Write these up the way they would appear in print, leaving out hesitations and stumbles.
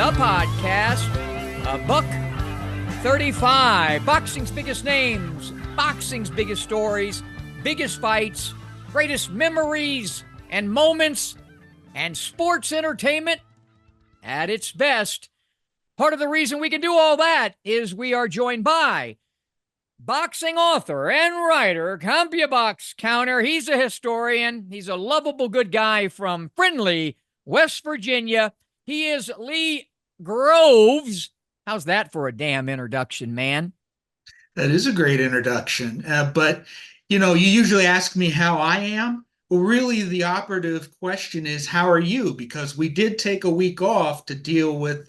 the podcast, Book 35. Boxing's biggest names, boxing's biggest stories, biggest fights, greatest memories and moments, and sports entertainment at its best. Part of the reason we can do all that is we are joined by boxing author and writer, CompuBox Counter. He's a historian. He's a lovable good guy from friendly West Virginia. He is Lee Groves. How's that for a damn introduction, man? That is a great introduction. But, you usually ask me how I am. Well, really, the operative question is, how are you? Because we did take a week off to deal with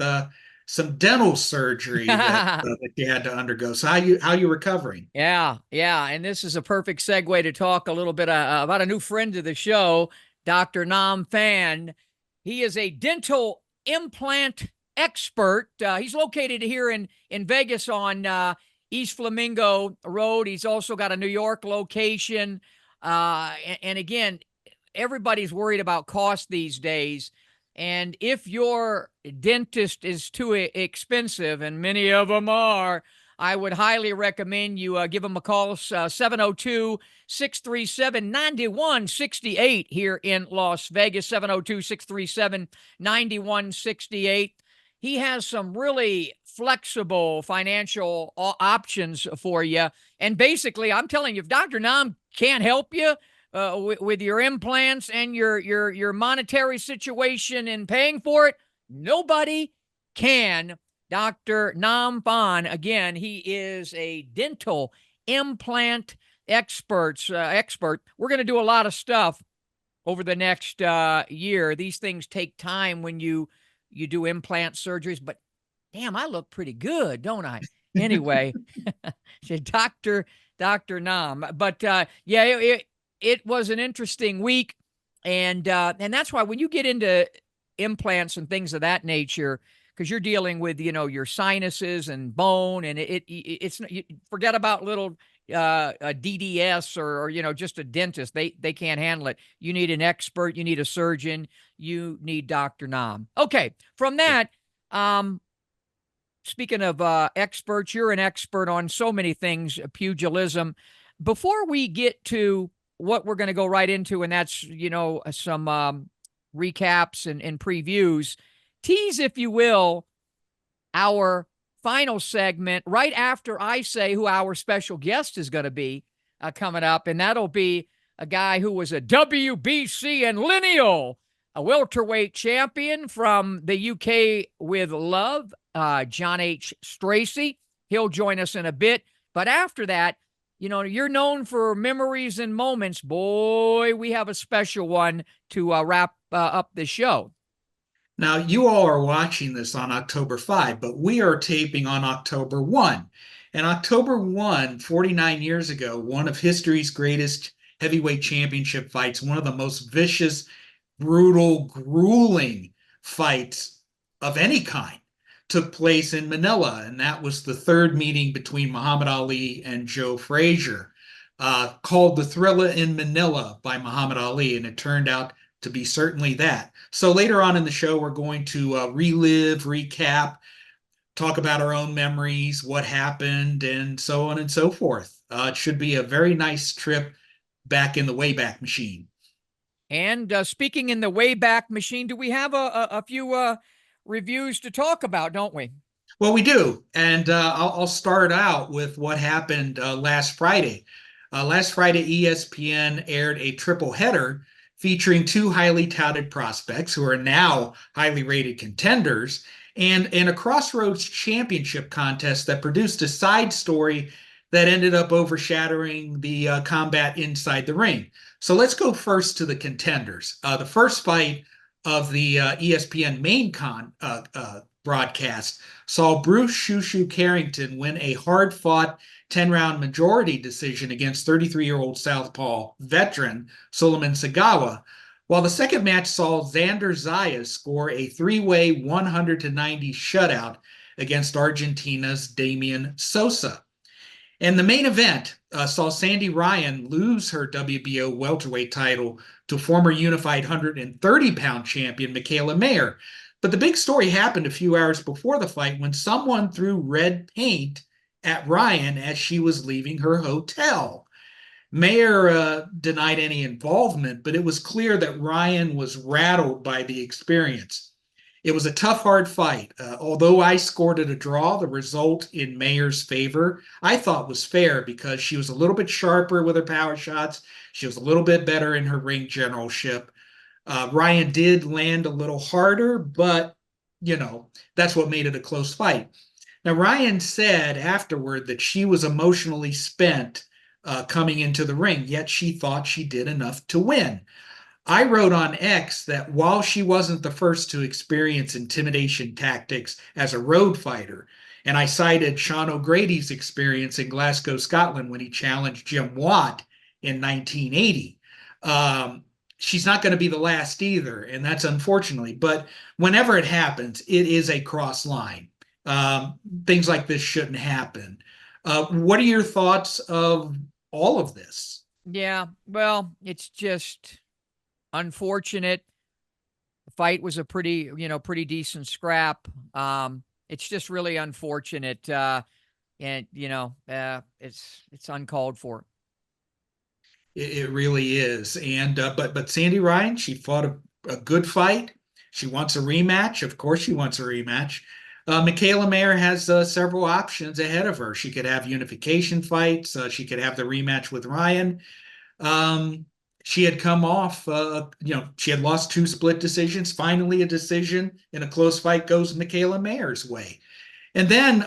some dental surgery that you had to undergo. So how you recovering? Yeah. And this is a perfect segue to talk a little bit about a new friend of the show, Dr. Nam Phan. He is a dental implant expert. He's located here in Vegas on East Flamingo Road. He's also got a New York location. And again, everybody's worried about cost these days. And if your dentist is too expensive, and many of them are, I would highly recommend you give them a call, 702-637-9168 here in Las Vegas, 702-637-9168. He has some really flexible financial options for you. And basically, I'm telling you, if Dr. Nam can't help you with your implants and your monetary situation and paying for it, nobody can. Dr. Nam Phan, again, he is a dental implant expert. We're going to do a lot of stuff over the next year. These things take time when you do implant surgeries, but damn, I look pretty good, don't I? Anyway, Dr. Nam. But yeah, it was an interesting week, and that's why when you get into implants and things of that nature, because you're dealing with your sinuses and bone, and it's you forget about little a DDS or just a dentist. They can't handle it. You need an expert. You need a surgeon. You need Dr. Nam. Okay, from that, speaking of experts, you're an expert on so many things, pugilism. Before we get to what we're going to go right into, and that's some recaps and previews, tease, if you will, our final segment right after I say who our special guest is going to be coming up, and that'll be a guy who was a WBC and lineal, a welterweight champion from the UK with love, John H. Stracey. He'll join us in a bit, but after that, you're known for memories and moments. Boy, we have a special one to wrap up the show. Now, you all are watching this on October 5, but we are taping on October 1. And October 1, 49 years ago, one of history's greatest heavyweight championship fights, one of the most vicious, brutal, grueling fights of any kind, took place in Manila. And that was the third meeting between Muhammad Ali and Joe Frazier, called the Thrilla in Manila by Muhammad Ali. And it turned out to be certainly that. So later on in the show, we're going to relive, recap, talk about our own memories, what happened, and so on and so forth. It should be a very nice trip back in the Wayback Machine. And speaking in the Wayback Machine, do we have a few reviews to talk about, don't we? Well, we do. And I'll start out with what happened last Friday. Last Friday, ESPN aired a triple header featuring two highly touted prospects who are now highly rated contenders, and a Crossroads Championship contest that produced a side story that ended up overshadowing the combat inside the ring. So let's go first to the contenders. The first fight of the ESPN main broadcast saw Bruce Shushu Carrington win a hard-fought 10-round majority decision against 33-year-old Southpaw veteran Suleiman Sagawa, while the second match saw Xander Zayas score a three-way 100-90 shutout against Argentina's Damian Sosa. And the main event saw Sandy Ryan lose her WBO welterweight title to former unified 130-pound champion Michaela Mayer. But the big story happened a few hours before the fight when someone threw red paint at Ryan as she was leaving her hotel. Mayer denied any involvement, but it was clear that Ryan was rattled by the experience. It was a tough, hard fight. Although I scored it a draw, the result in Mayer's favor I thought was fair because she was a little bit sharper with her power shots. She was a little bit better in her ring generalship. Ryan did land a little harder, but that's what made it a close fight. Now, Ryan said afterward that she was emotionally spent coming into the ring, yet she thought she did enough to win. I wrote on X that while she wasn't the first to experience intimidation tactics as a road fighter, and I cited Sean O'Grady's experience in Glasgow, Scotland, when he challenged Jim Watt in 1980. She's not going to be the last either, and that's unfortunately. But whenever it happens, it is a cross line. Things like this shouldn't happen. What are your thoughts of all of this? Yeah, well, it's just unfortunate. The fight was a pretty decent scrap. It's just really unfortunate, and it's uncalled for. It really is. And but Sandy Ryan, she fought a good fight. She wants a rematch. Of course, she wants a rematch. Michaela Mayer has several options ahead of her. She could have unification fights. She could have the rematch with Ryan. She had come off, she had lost 2 split decisions. Finally, a decision in a close fight goes Michaela Mayer's way. And then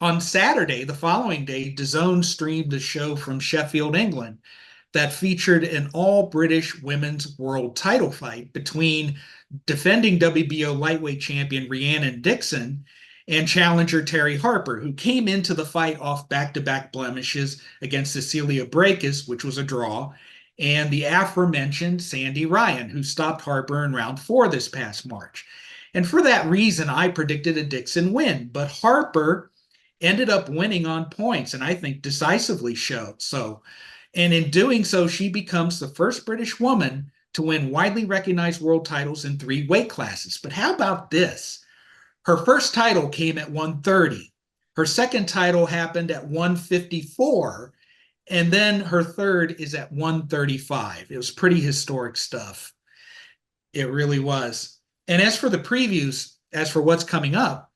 on Saturday, the following day, DAZN streamed a show from Sheffield, England, that featured an all-British women's world title fight between defending WBO lightweight champion Rhiannon Dixon and challenger Terry Harper, who came into the fight off back-to-back blemishes against Cecilia Brækhus, which was a draw, and the aforementioned Sandy Ryan, who stopped Harper in round 4 this past March. And for that reason, I predicted a Dixon win, but Harper ended up winning on points, and I think decisively so. And in doing so, she becomes the first British woman to win widely recognized world titles in 3 weight classes. But how about this? Her first title came at 130. Her second title happened at 154. And then her third is at 135. It was pretty historic stuff. It really was. And as for the previews, as for what's coming up,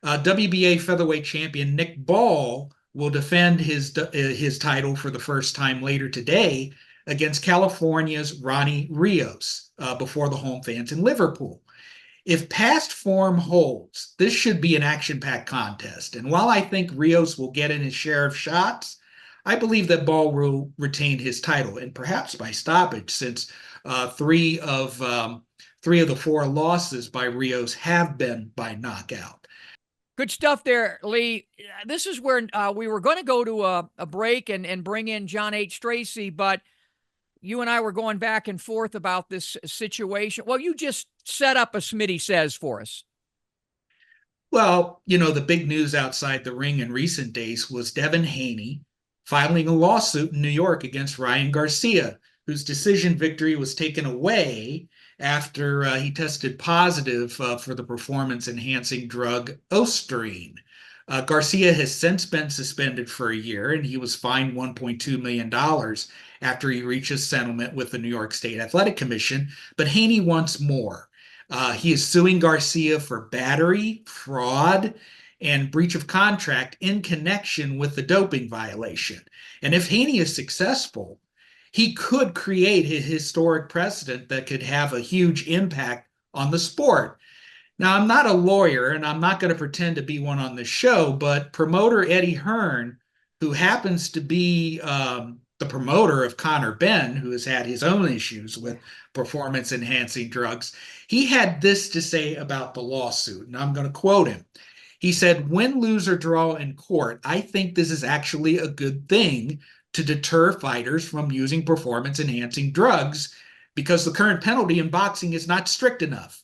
WBA featherweight champion Nick Ball will defend his title for the first time later today against California's Ronny Rios before the home fans in Liverpool. If past form holds, this should be an action-packed contest. And while I think Rios will get in his share of shots, I believe that Ball will retain his title, and perhaps by stoppage, since 3 of the 4 losses by Rios have been by knockout. Good stuff there, Lee. This is where we were going to go to a break and bring in John H. Stracey, but you and I were going back and forth about this situation. Well, you just set up a Smitty Says for us. Well, the big news outside the ring in recent days was Devin Haney filing a lawsuit in New York against Ryan Garcia, whose decision victory was taken away after he tested positive for the performance-enhancing drug Osterine. Garcia has since been suspended for a year, and he was fined $1.2 million after he reached a settlement with the New York State Athletic Commission. But Haney wants more. He is suing Garcia for battery, fraud, and breach of contract in connection with the doping violation. And if Haney is successful, he could create a historic precedent that could have a huge impact on the sport. Now, I'm not a lawyer, and I'm not going to pretend to be one on the show, but promoter Eddie Hearn, who happens to be the promoter of Conor Benn, who has had his own issues with performance-enhancing drugs, he had this to say about the lawsuit, and I'm going to quote him. He said, "Win, lose, or draw in court, I think this is actually a good thing to deter fighters from using performance-enhancing drugs because the current penalty in boxing is not strict enough.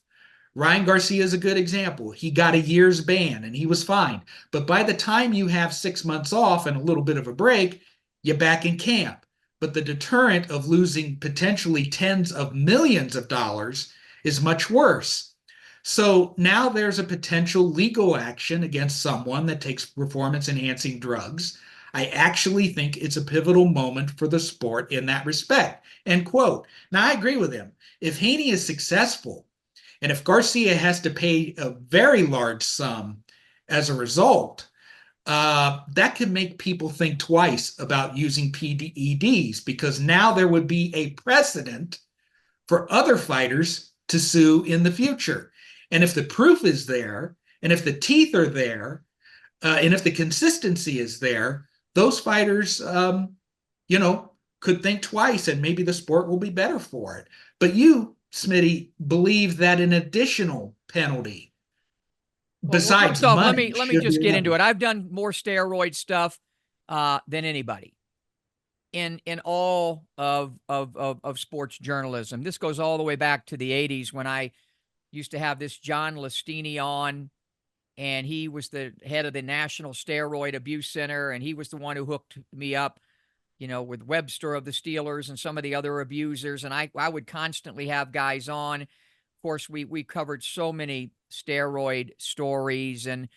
Ryan Garcia is a good example. He got a year's ban and he was fine. But by the time you have 6 months off and a little bit of a break, you're back in camp. But the deterrent of losing potentially tens of millions of dollars is much worse. So now there's a potential legal action against someone that takes performance enhancing drugs. I actually think it's a pivotal moment for the sport in that respect. End quote. Now, I agree with him. If Haney is successful, and if Garcia has to pay a very large sum as a result, that could make people think twice about using PEDs, because now there would be a precedent for other fighters to sue in the future. And if the proof is there, and if the teeth are there, and if the consistency is there, those fighters, could think twice, and maybe the sport will be better for it. But you, Smitty, believe that an additional penalty Well, besides first off, let money me should just be get into levied. it. I've done more steroid stuff than anybody in all of sports journalism. This goes all the way back to the 80s when I used to have this John Listini on, and he was the head of the National Steroid Abuse Center, and he was the one who hooked me up, with Webster of the Steelers and some of the other abusers. And I would constantly have guys on. Of course, we covered so many steroid stories, and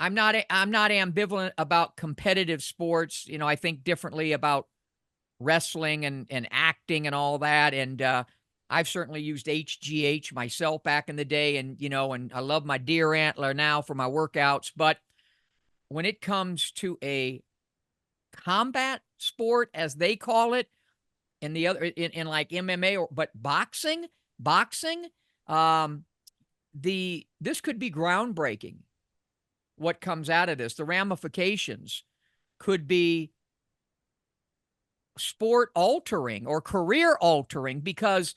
I'm not ambivalent about competitive sports. I think differently about wrestling and acting and all that. And I've certainly used HGH myself back in the day, and I love my deer antler now for my workouts. But when it comes to a combat sport, as they call it, in the other in like MMA, but boxing, um, this could be groundbreaking. What comes out of this, the ramifications could be sport altering or career altering, because,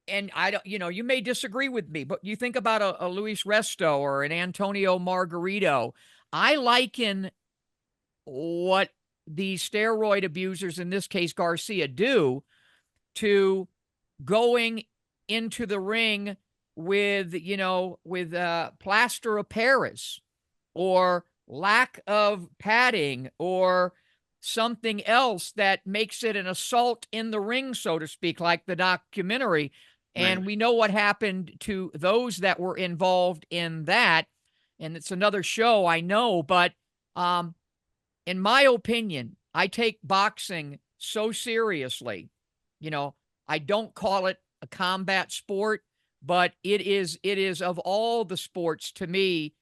and I don't, you may disagree with me, but you think about a Luis Resto or an Antonio Margarito. I liken what these steroid abusers, in this case Garcia, do to going into the ring with plaster of Paris, or lack of padding, or something else that makes it an assault in the ring, so to speak, like the documentary. Right. And we know what happened to those that were involved in that. And it's another show, I know, but in my opinion, I take boxing so seriously. I don't call it a combat sport, but it is of all the sports, to me,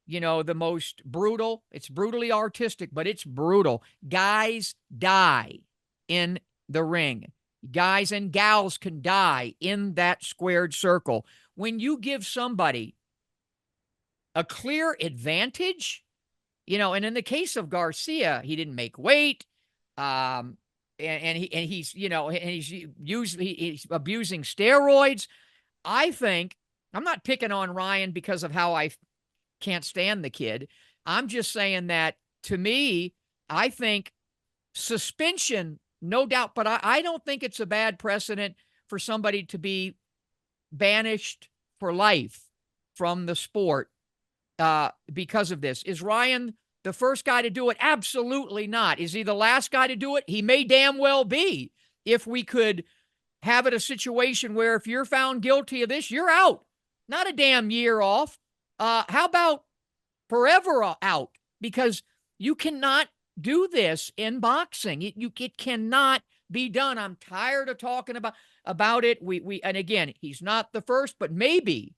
the most brutal. It's brutally artistic, but it's brutal. Guys die in the ring. Guys and gals can die in that squared circle. When you give somebody a clear advantage, and in the case of Garcia, he didn't make weight. He's abusing steroids. I think, I'm not picking on Ryan because of how I can't stand the kid. I'm just saying that, to me, I think suspension, no doubt, but I don't think it's a bad precedent for somebody to be banished for life from the sport because of this. Is Ryan the first guy to do it? Absolutely not. Is he the last guy to do it? He may damn well be. If we could have it a situation where if you're found guilty of this, you're out. Not a damn year off. How about forever out? Because you cannot do this in boxing. It cannot be done. I'm tired of talking about it. And again, he's not the first, but maybe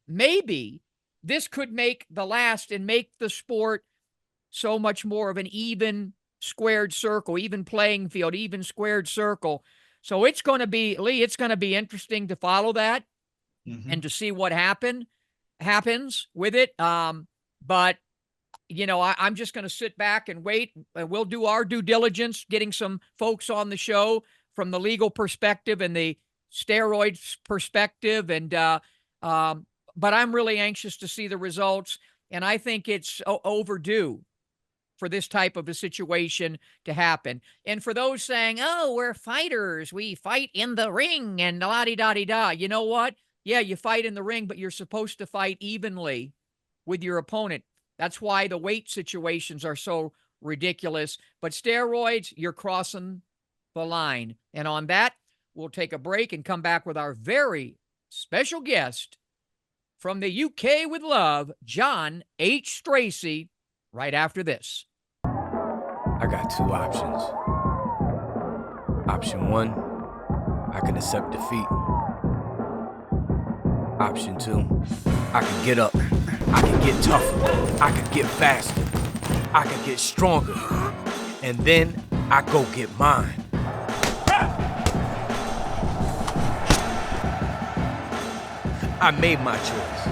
this could make the last and make the sport so much more of an even squared circle, even playing field, even squared circle. So it's going to be, Lee, it's going to be interesting to follow that and to see what happens with it. But I'm just going to sit back and wait, and we'll do our due diligence, getting some folks on the show from the legal perspective and the steroids perspective. And, but I'm really anxious to see the results. And I think it's overdue for this type of a situation to happen. And for those saying, oh, we're fighters, we fight in the ring and la-di-da-di-da, you know what? Yeah, you fight in the ring, but you're supposed to fight evenly with your opponent. That's why the weight situations are so ridiculous. But steroids, you're crossing the line. And on that, we'll take a break and come back with our very special guest, from the UK with love, John H. Stracey, right after this. I got two options. Option one, I can accept defeat. Option two, I can get up. I can get tougher. I can get faster. I can get stronger. And then I go get mine. I made my choice.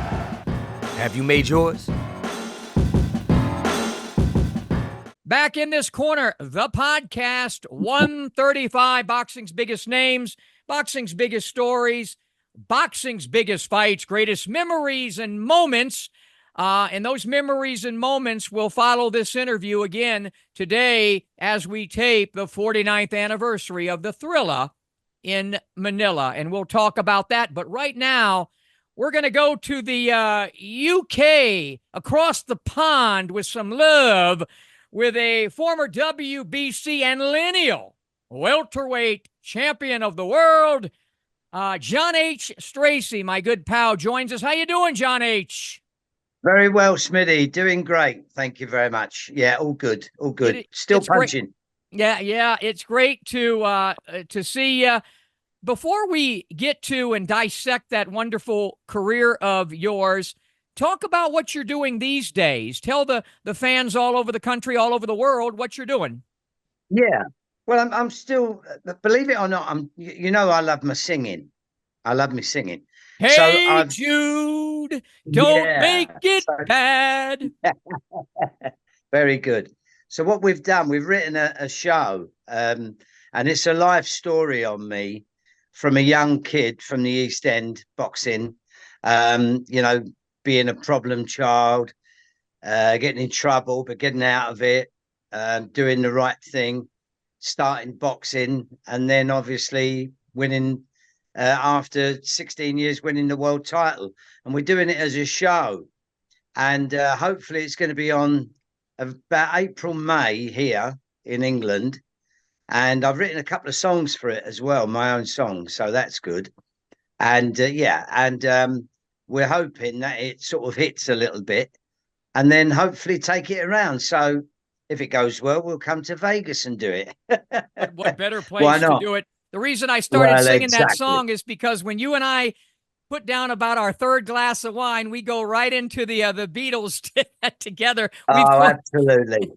Have you made yours? Back in this corner, the podcast 135, boxing's biggest names, boxing's biggest stories, boxing's biggest fights, greatest memories and moments. And those memories and moments will follow this interview again today as we tape the 49th anniversary of the Thrilla in Manila. And we'll talk about that. But right now, we're going to go to the UK, across the pond with some love, with a former WBC and lineal welterweight champion of the world, John H. Stracey, my good pal, joins us. How you doing, John H.? Very well, Smitty. Doing great. Thank you very much. Yeah, all good. All good. Still punching. Great. Yeah. It's great to see you. Before we get to and dissect that wonderful career of yours, talk about what you're doing these days. Tell the fans all over the country, all over the world, what you're doing. Yeah. Well, I'm still, believe it or not, I love my singing. I love me singing. Hey, Jude, don't make it bad. Very good. So what we've done, we've written a show, and it's a life story on me from a young kid from the East End, boxing, being a problem child, getting in trouble, but getting out of it, doing the right thing, starting boxing, and then obviously winning after 16 years, winning the world title. And we're doing it as a show. And hopefully it's going to be on about April, May here in England. And I've written a couple of songs for it as well, my own songs. So that's good. And we're hoping that it sort of hits a little bit and then hopefully take it around. So if it goes well, we'll come to Vegas and do it. What better place to do it? The reason I started singing that song is because when you and I put down about our third glass of wine, we go right into the Beatles together. Absolutely.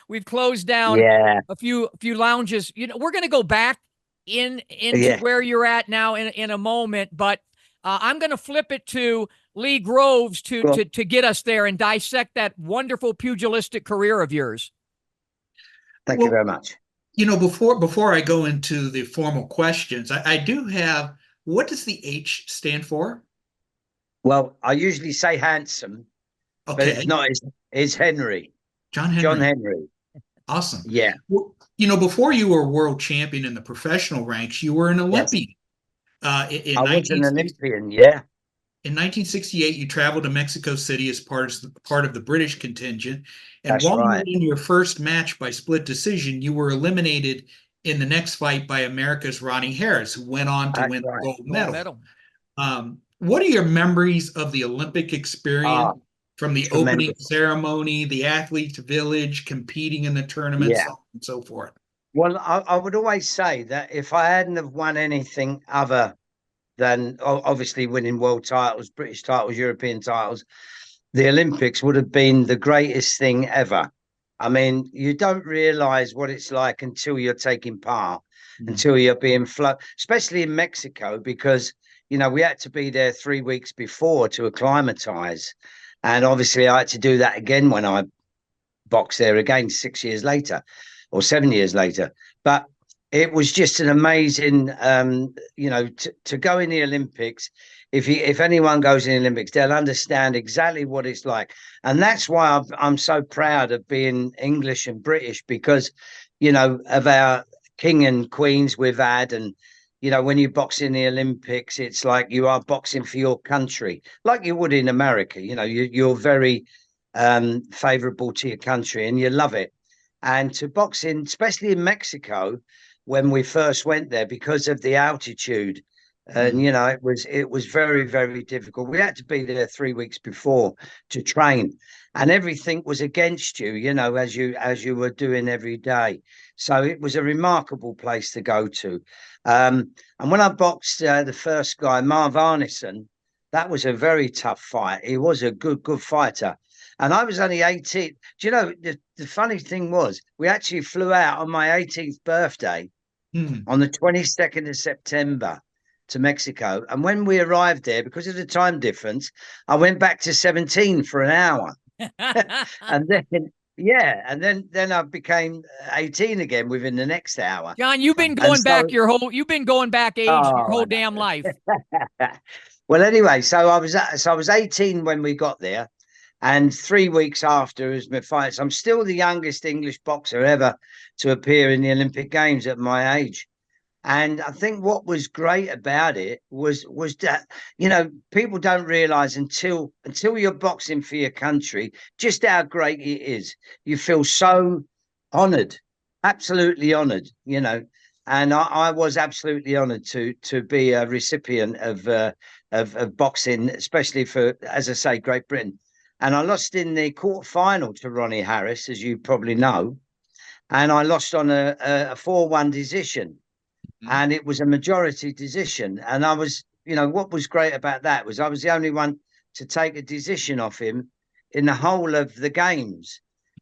We've closed down a few lounges. We're going to go back into where you're at now in a moment, but I'm going to flip it to Lee Groves to get us there and dissect that wonderful pugilistic career of yours. Thank you very much. Before I go into the formal questions, I do have, what does the H stand for? Well, I usually say handsome, but it's not. It's Henry. John Henry. Awesome. Yeah. Well, before you were world champion in the professional ranks, you were an Olympian. Yes. I was an Olympian, yeah. In 1968, you traveled to Mexico City as part of the British contingent. And That's while right. you were in your first match by split decision, you were eliminated in the next fight by America's Ronny Harris, who went on to win the gold medal. What are your memories of the Olympic experience, from the opening ceremony, the athletes' village, competing in the tournament, so on and so forth? Well, I would always say that if I hadn't have won anything other than obviously winning world titles, British titles, European titles, the Olympics would have been the greatest thing ever. I mean, you don't realize what it's like until you're taking part, until you're being flown, especially in Mexico, because, we had to be there 3 weeks before to acclimatize. And obviously I had to do that again when I boxed there again 6 years later or 7 years later. But it was just an amazing, to go in the Olympics. If anyone goes in the Olympics, they'll understand exactly what it's like. And that's why I'm so proud of being English and British, because, of our king and queens we've had. And, when you box in the Olympics, it's like you are boxing for your country, like you would in America. You're very favorable to your country and you love it. And to box in, especially in Mexico, when we first went there, because of the altitude, And you know, it was very, very difficult. We had to be there 3 weeks before to train, and everything was against you, you know, as you were doing every day. So it was a remarkable place to go to. And when I boxed the first guy, Marv Arneson, that was a very tough fight. He was a good fighter. And I was only 18. Do you know, the funny thing was, we actually flew out on my 18th birthday on the 22nd of September to Mexico. And when we arrived there, because of the time difference, I went back to 17 for an hour. And then, yeah, and then I became 18 again within the next hour. John, you've been going back you've been going back age your whole damn life. Well, anyway, so I was 18 when we got there. And 3 weeks after is my fight. So I'm still the youngest English boxer ever to appear in the Olympic Games at my age. And I think what was great about it was that, you know, people don't realize until you're boxing for your country just how great it is. You feel so honored, absolutely honored, you know. And I was absolutely honored to be a recipient of boxing, especially for, as I say, Great Britain. And I lost in the quarterfinal to Ronny Harris, as you probably know. And I lost on a 4-1 decision. And it was a majority decision. And I was, you know, what was great about that was I was the only one to take a decision off him in the whole of the games.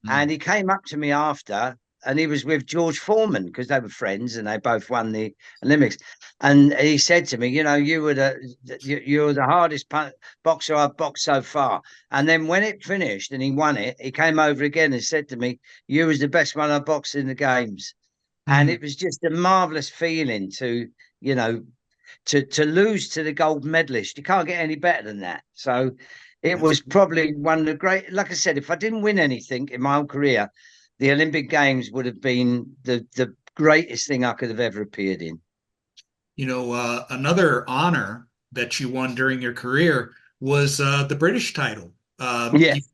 And he came up to me after, and he was with George Foreman because they were friends and they both won the Olympics. And he said to me, you know, you were the hardest boxer I've boxed so far. And then when it finished and he won it, he came over again and said to me, you was the best one I boxed in the games. And it was just a marvelous feeling to, you know, to lose to the gold medalist. You can't get any better than that. So it was probably one of the great, like I said, if I didn't win anything in my whole career, the Olympic Games would have been the greatest thing I could have ever appeared in. You know, another honor that you won during your career was the British title. Yes.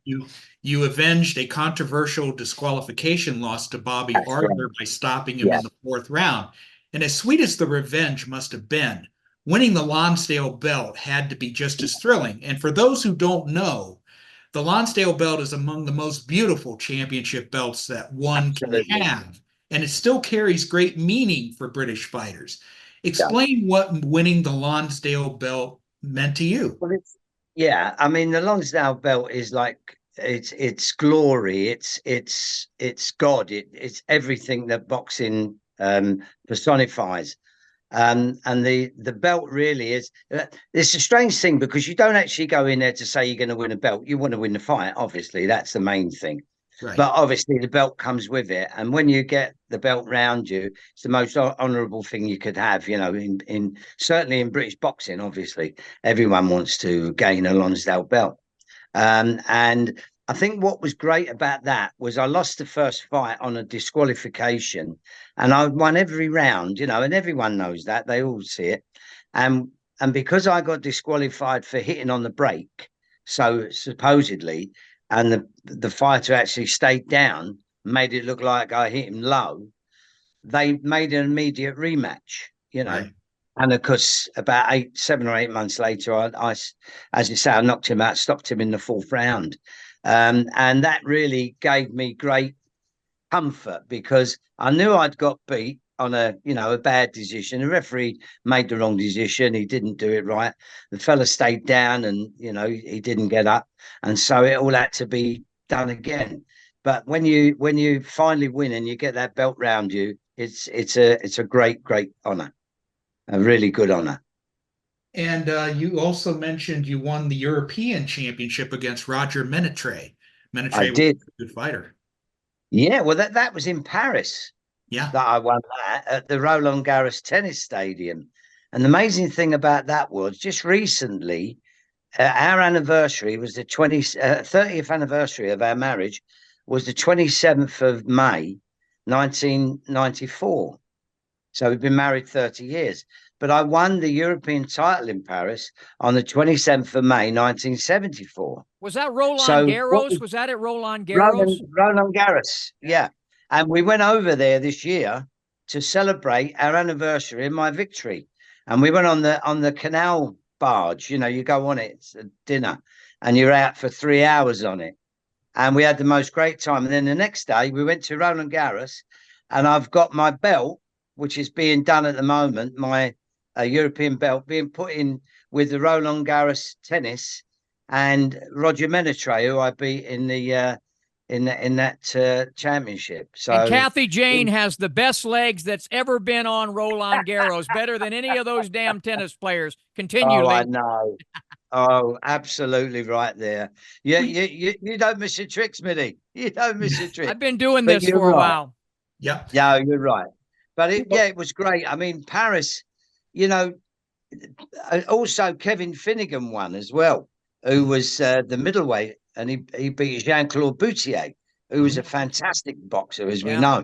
You avenged a controversial disqualification loss to Bobby That's Arthur right. by stopping him in the 4th round. And as sweet as the revenge must have been, winning the Lonsdale belt had to be just as thrilling. And for those who don't know, the Lonsdale belt is among the most beautiful championship belts that one Absolutely. can have. And it still carries great meaning for British fighters. Explain what winning the Lonsdale belt meant to you. Well, yeah, I mean, the Lonsdale belt is like it's glory, it's God, it's everything that boxing personifies. And the belt really is. It's a strange thing because you don't actually go in there to say you're going to win a belt. You want to win the fight, obviously. That's the main thing. Right. But obviously the belt comes with it, and when you get the belt round you, it's the most honourable thing you could have. You know, in certainly in British boxing, obviously everyone wants to gain a Lonsdale belt. And I think what was great about that was I lost the first fight on a disqualification, and I won every round. You know, and everyone knows that, they all see it. And because I got disqualified for hitting on the break, so supposedly. And the fighter actually stayed down, made it look like I hit him low. They made an immediate rematch, you know. Right. And of course, about 7 or 8 months later, I, as you say, I knocked him out, stopped him in the 4th round. And that really gave me great comfort because I knew I'd got beat on a bad decision. The referee made the wrong decision. He didn't do it right. The fella stayed down and, you know, he didn't get up. And so it all had to be done again. But when you finally win and you get that belt round you, it's a great honor, a really good honor. And you also mentioned you won the European Championship against Roger Menetre. I did. Was a good fighter. Yeah, well, that was in Paris. Yeah, that I won that at the Roland Garros tennis stadium. And the amazing thing about that was just recently, our anniversary was the 30th anniversary of our marriage was the 27th of May, 1994. So we've been married 30 years. But I won the European title in Paris on the 27th of May, 1974. Was that Roland Garros? Was that at Roland Garros? Roland Garros, yeah. And we went over there this year to celebrate our anniversary and my victory. and we went on the canal barge. You know, you go on it, it's a dinner, and you're out for 3 hours on it. And we had the most great time. And then the next day we went to Roland Garros, and I've got my belt, which is being done at the moment, my European belt being put in with the Roland Garros tennis and Roger Menatre, who I beat in the in that championship. So and Kathy Jane has the best legs that's ever been on Roland Garros, better than any of those damn tennis players. Continue, oh, Lee. I know. Oh, absolutely right there. You don't miss your tricks, Mitty. You don't miss your tricks. I've been doing But this for a while. Yep. Yeah, you're right. But it was great. I mean, Paris, you know, also Kevin Finnegan won as well, who was the middleweight, and he beat Jean-Claude Boutier, who was a fantastic boxer, as we know.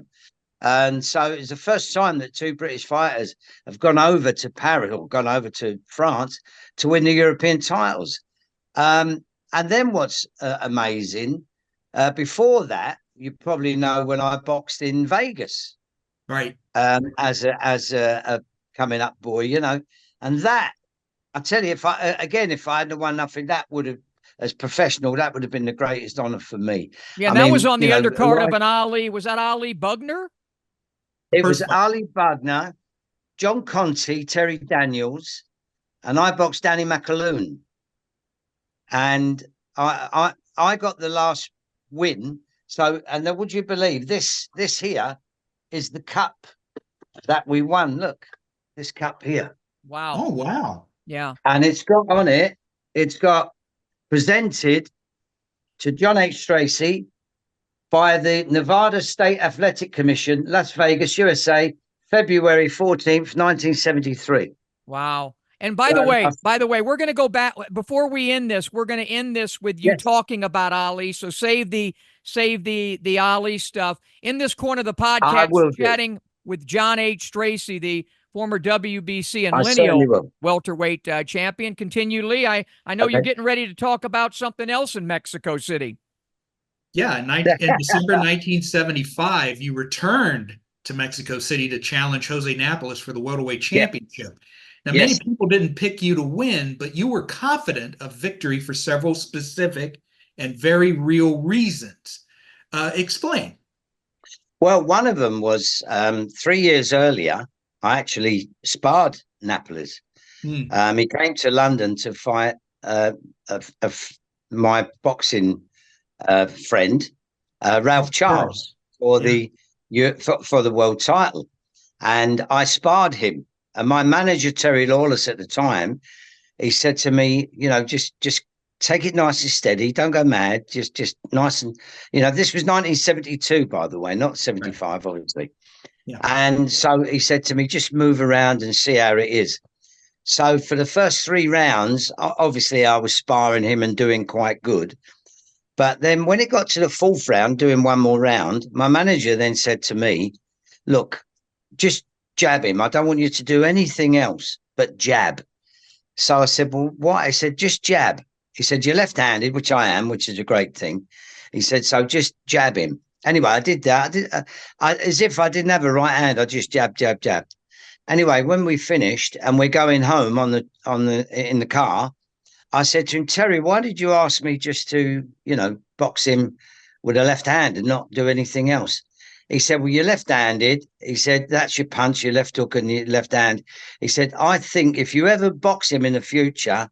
And so it's the first time that two British fighters have gone over to Paris or gone over to France to win the European titles. And then what's amazing, before that, you probably know when I boxed in Vegas, right? As a coming up boy, you know, and that I tell you, if I hadn't won nothing, that would have, as professional, that would have been the greatest honor for me. Yeah, that was on the undercard of an Ali. Was that Ali Bugner? It was Ali Bugner, John Conti, Terry Daniels, and I boxed Danny McAloon. And I got the last win. So, and then would you believe this here is the cup that we won. Look, this cup here. Wow. Oh, wow. Yeah. And it's got on it, it's got presented to John H. Stracey by the Nevada State Athletic Commission, Las Vegas, USA, February 14th, 1973. Wow. And by the way, we're going to go back before we end this. We're going to end this with you talking about Ali. So save the Ali stuff. In this corner of the podcast, chatting with John H. Stracey, the former WBC and lineal welterweight champion. Continue, Lee. I know you're getting ready to talk about something else in Mexico City. Yeah, in December 1975, you returned to Mexico City to challenge Jose Napoles for the welterweight championship. Now, many people didn't pick you to win, but you were confident of victory for several specific and very real reasons. Explain. Well, one of them was 3 years earlier, I actually sparred Napoles. He came to London to fight my boxing friend, Ralph Charles, for the world title. And I sparred him. And my manager, Terry Lawless, at the time, he said to me, you know, just take it nice and steady. Don't go mad. Just nice. And, you know, this was 1972, by the way, not 75, obviously. Yeah. And so he said to me, just move around and see how it is. So for the first 3 rounds, obviously I was sparring him and doing quite good. But then when it got to the 4th round, doing one more round, my manager then said to me, look, just jab him. I don't want you to do anything else but jab. So I said, well, what? I said, just jab. He said, you're left-handed, which I am, which is a great thing. He said, so just jab him. Anyway, I did that. As if I didn't have a right hand. I just jab. Anyway, when we finished and we're going home in the car, I said to him, Terry, why did you ask me just to, you know, box him with a left hand and not do anything else? He said, well, you're left-handed. He said, that's your punch, your left hook and your left hand. He said, I think if you ever box him in the future,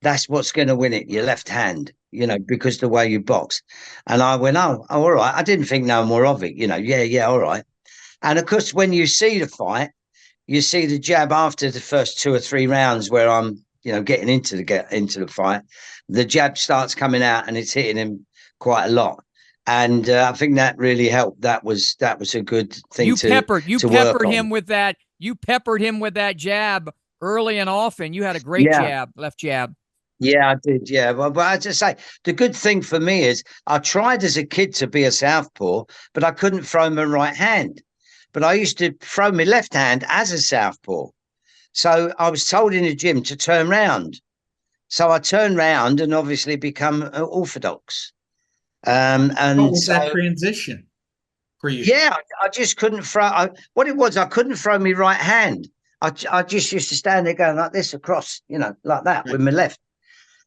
that's what's going to win it, your left hand, you know, because the way you box. And I went, oh, all right. I didn't think no more of it, you know, yeah, all right. And of course, when you see the fight, you see the jab after the first 2 or 3 rounds where I'm, you know, getting into the fight, the jab starts coming out and it's hitting him quite a lot. And I think that really helped. That was a good thing. You peppered him with that. You peppered him with that jab early and often. You had a great left jab. Yeah, I did. Yeah, but I just say the good thing for me is I tried as a kid to be a southpaw, but I couldn't throw my right hand. But I used to throw my left hand as a southpaw. So I was told in the gym to turn round. So I turned round and obviously become orthodox. And what was that transition for you? Yeah, I just couldn't throw. What it was, I couldn't throw my right hand. I just used to stand there going like this across, like that with my left.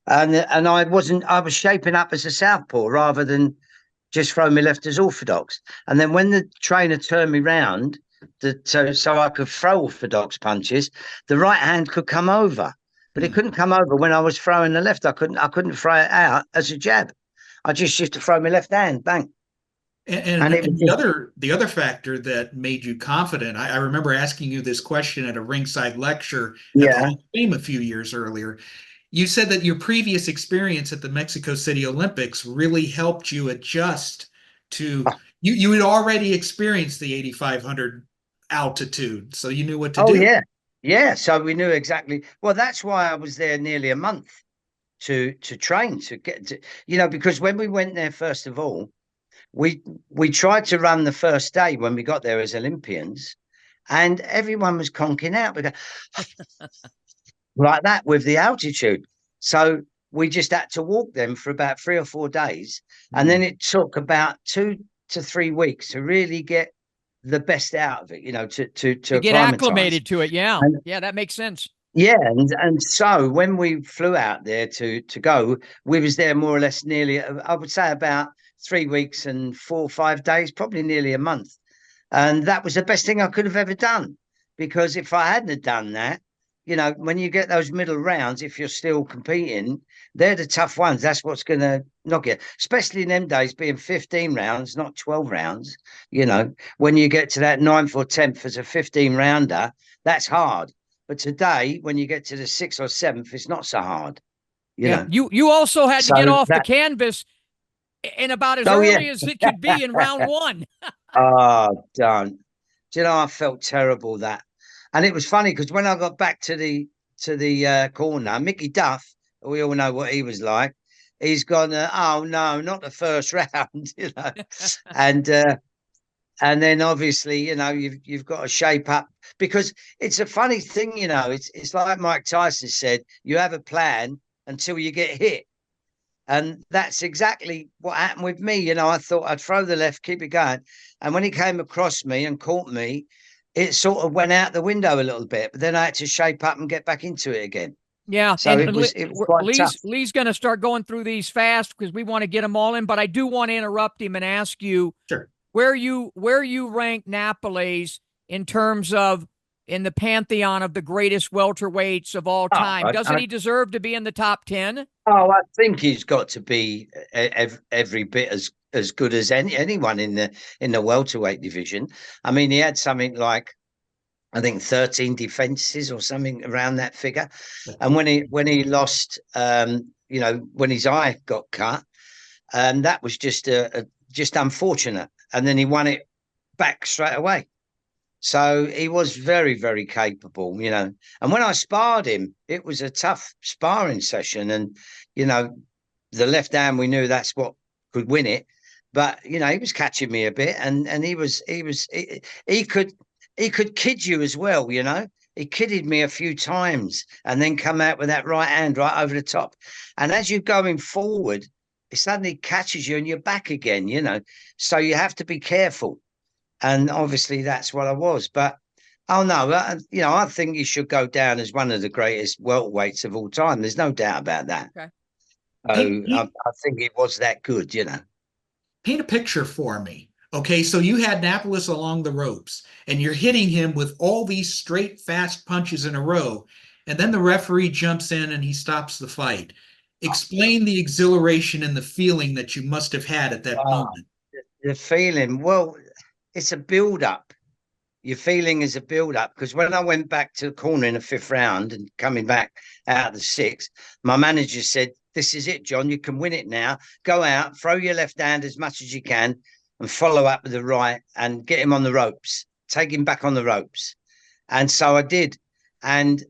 And I was shaping up as a southpaw rather than just throw my left as orthodox. And then when the trainer turned me round, so I could throw orthodox punches, the right hand could come over, but it couldn't come over when I was throwing the left. I couldn't throw it out as a jab. I just used to throw my left hand, bang. And the other factor that made you confident, I remember asking you this question at a ringside lecture at the Hall of Fame a few years earlier. You said that your previous experience at the Mexico City Olympics really helped you adjust to you had already experienced the 8,500 altitude, so you knew what to do. Oh yeah. So we knew exactly. Well, that's why I was there nearly a month to train to get to, because when we went there, first of all, we tried to run the first day when we got there as Olympians, and everyone was conking out. We go like that with the altitude. So we just had to walk them for about 3 or 4 days. And then it took about 2 to 3 weeks to really get the best out of it, to get acclimated to it. Yeah. Yeah, that makes sense. Yeah. And so when we flew out there to go, we was there more or less nearly, I would say about 3 weeks and 4 or 5 days, probably nearly a month. And that was the best thing I could have ever done, because if I hadn't have done that, when you get those middle rounds, if you're still competing, they're the tough ones. That's what's going to knock you, especially in them days, being 15 rounds, not 12 rounds. When you get to that 9th or 10th as a 15 rounder, that's hard. But today, when you get to the 6th or 7th, it's not so hard. You also had to get off the canvas in about as early as it could be in round 1. Oh, don't. Do you know, I felt terrible that. And it was funny because when I got back to the corner, Mickey Duff, we all know what he was like. He's gone, oh no, not the first round, and then obviously, you've got to shape up, because it's a funny thing, it's like Mike Tyson said, you have a plan until you get hit. And that's exactly what happened with me. I thought I'd throw the left, keep it going. And when he came across me and caught me, it sort of went out the window a little bit, but then I had to shape up and get back into it again. Yeah. So it was quite tough. Lee's going to start going through these fast because we want to get them all in, but I do want to interrupt him and ask you where you rank Napoles in terms of in the pantheon of the greatest welterweights of all time. Doesn't he deserve to be in the top 10? Oh, I think he's got to be every bit as good as anyone in the welterweight division. I mean, he had something like, I think 13 defenses or something around that figure. And when he lost, when his eye got cut, that was just unfortunate. And then he won it back straight away. So he was very, very capable, And when I sparred him, it was a tough sparring session. And, the left hand, we knew that's what could win it. But, he was catching me a bit, and he could kid you as well, He kidded me a few times and then come out with that right hand right over the top. And as you're going forward, it suddenly catches you and you're back again, So you have to be careful. And obviously that's what I was. But, I think he should go down as one of the greatest welterweights of all time. There's no doubt about that. Okay. I think he was that good, Paint a picture for me. Okay, so you had Napoles along the ropes, and you're hitting him with all these straight, fast punches in a row, and then the referee jumps in and he stops the fight. Explain the exhilaration and the feeling that you must have had at that moment. The feeling, well, it's a build-up. Your feeling is a build-up, because when I went back to the corner in the 5th round and coming back out of the 6th, my manager said, "This is it, John. You can win it now. Go out, throw your left hand as much as you can, and follow up with the right and get him on the ropes, take him back on the ropes." And so I did. And,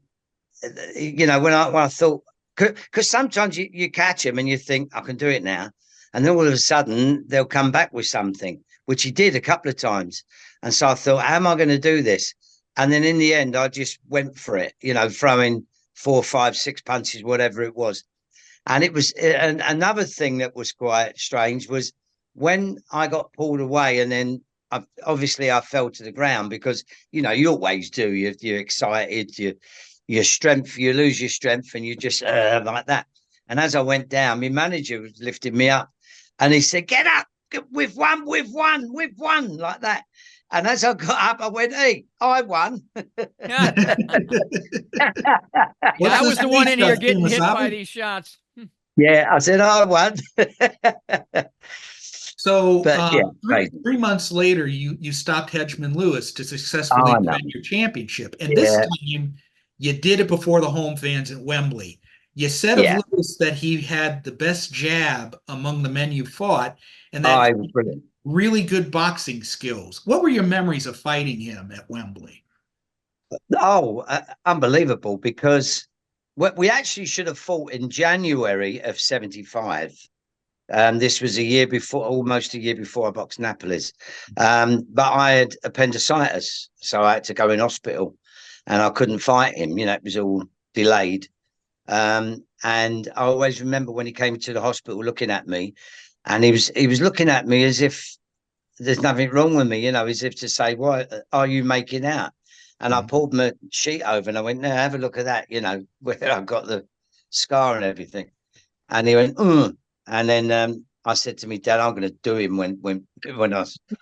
when I thought, because sometimes you catch him and you think, I can do it now. And then all of a sudden they'll come back with something, which he did a couple of times. And so I thought, how am I going to do this? And then in the end, I just went for it, throwing 4, 5, 6 punches, whatever it was. And it was another thing that was quite strange was when I got pulled away and then obviously I fell to the ground because, you know, you always do. You're excited, your strength, you lose your strength and you just like that. And as I went down, my manager was lifting me up and he said, get up, we've won, like that. And as I got up, I went, hey, I won. Yeah, I was the one in here getting hit by these shots. Yeah, I said, I won. So yeah, three months later, you stopped Hedgeman Lewis to successfully defend your championship. And this time you did it before the home fans at Wembley. You said of Lewis that he had the best jab among the men you fought and that really good boxing skills. What were your memories of fighting him at Wembley? Oh, unbelievable, because we actually should have fought in January of 75. This was almost a year before I boxed Napolis. But I had appendicitis, so I had to go in hospital and I couldn't fight him. You know, it was all delayed. And I always remember when he came to the hospital looking at me, and he was looking at me as if there's nothing wrong with me, you know, as if to say, what are you making out? And I pulled my sheet over and I went, no, have a look at that, you know, where I got the scar and everything. And he went, And then I said to me, Dad, I'm going to do him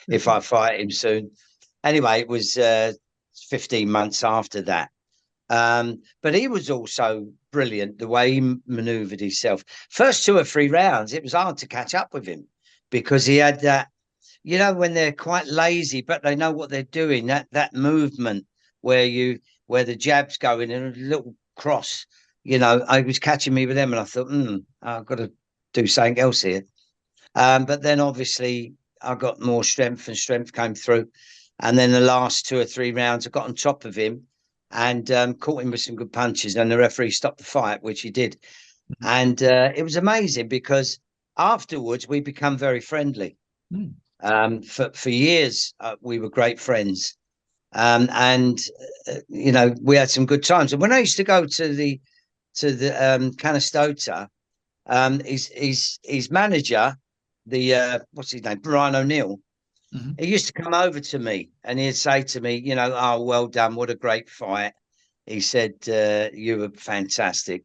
if I fight him soon. Anyway, it was 15 months after that. But he was also brilliant the way he maneuvered himself. First 2 or 3 rounds, it was hard to catch up with him because he had that, you know, when they're quite lazy, but they know what they're doing, that movement where the jab's going in a little cross, you know, I was catching me with them and I thought, I've got to do something else here. But then obviously I got more strength and strength came through. And then the last 2 or 3 rounds, I got on top of him and caught him with some good punches. And the referee stopped the fight, which he did. And it was amazing because afterwards we become very friendly. For years, we were great friends. You know, we had some good times. And when I used to go to the Canastota, his manager, what's his name, Brian O'Neill, he used to come over to me and he'd say to me, you know, oh, well done, what a great fight. He said, you were fantastic.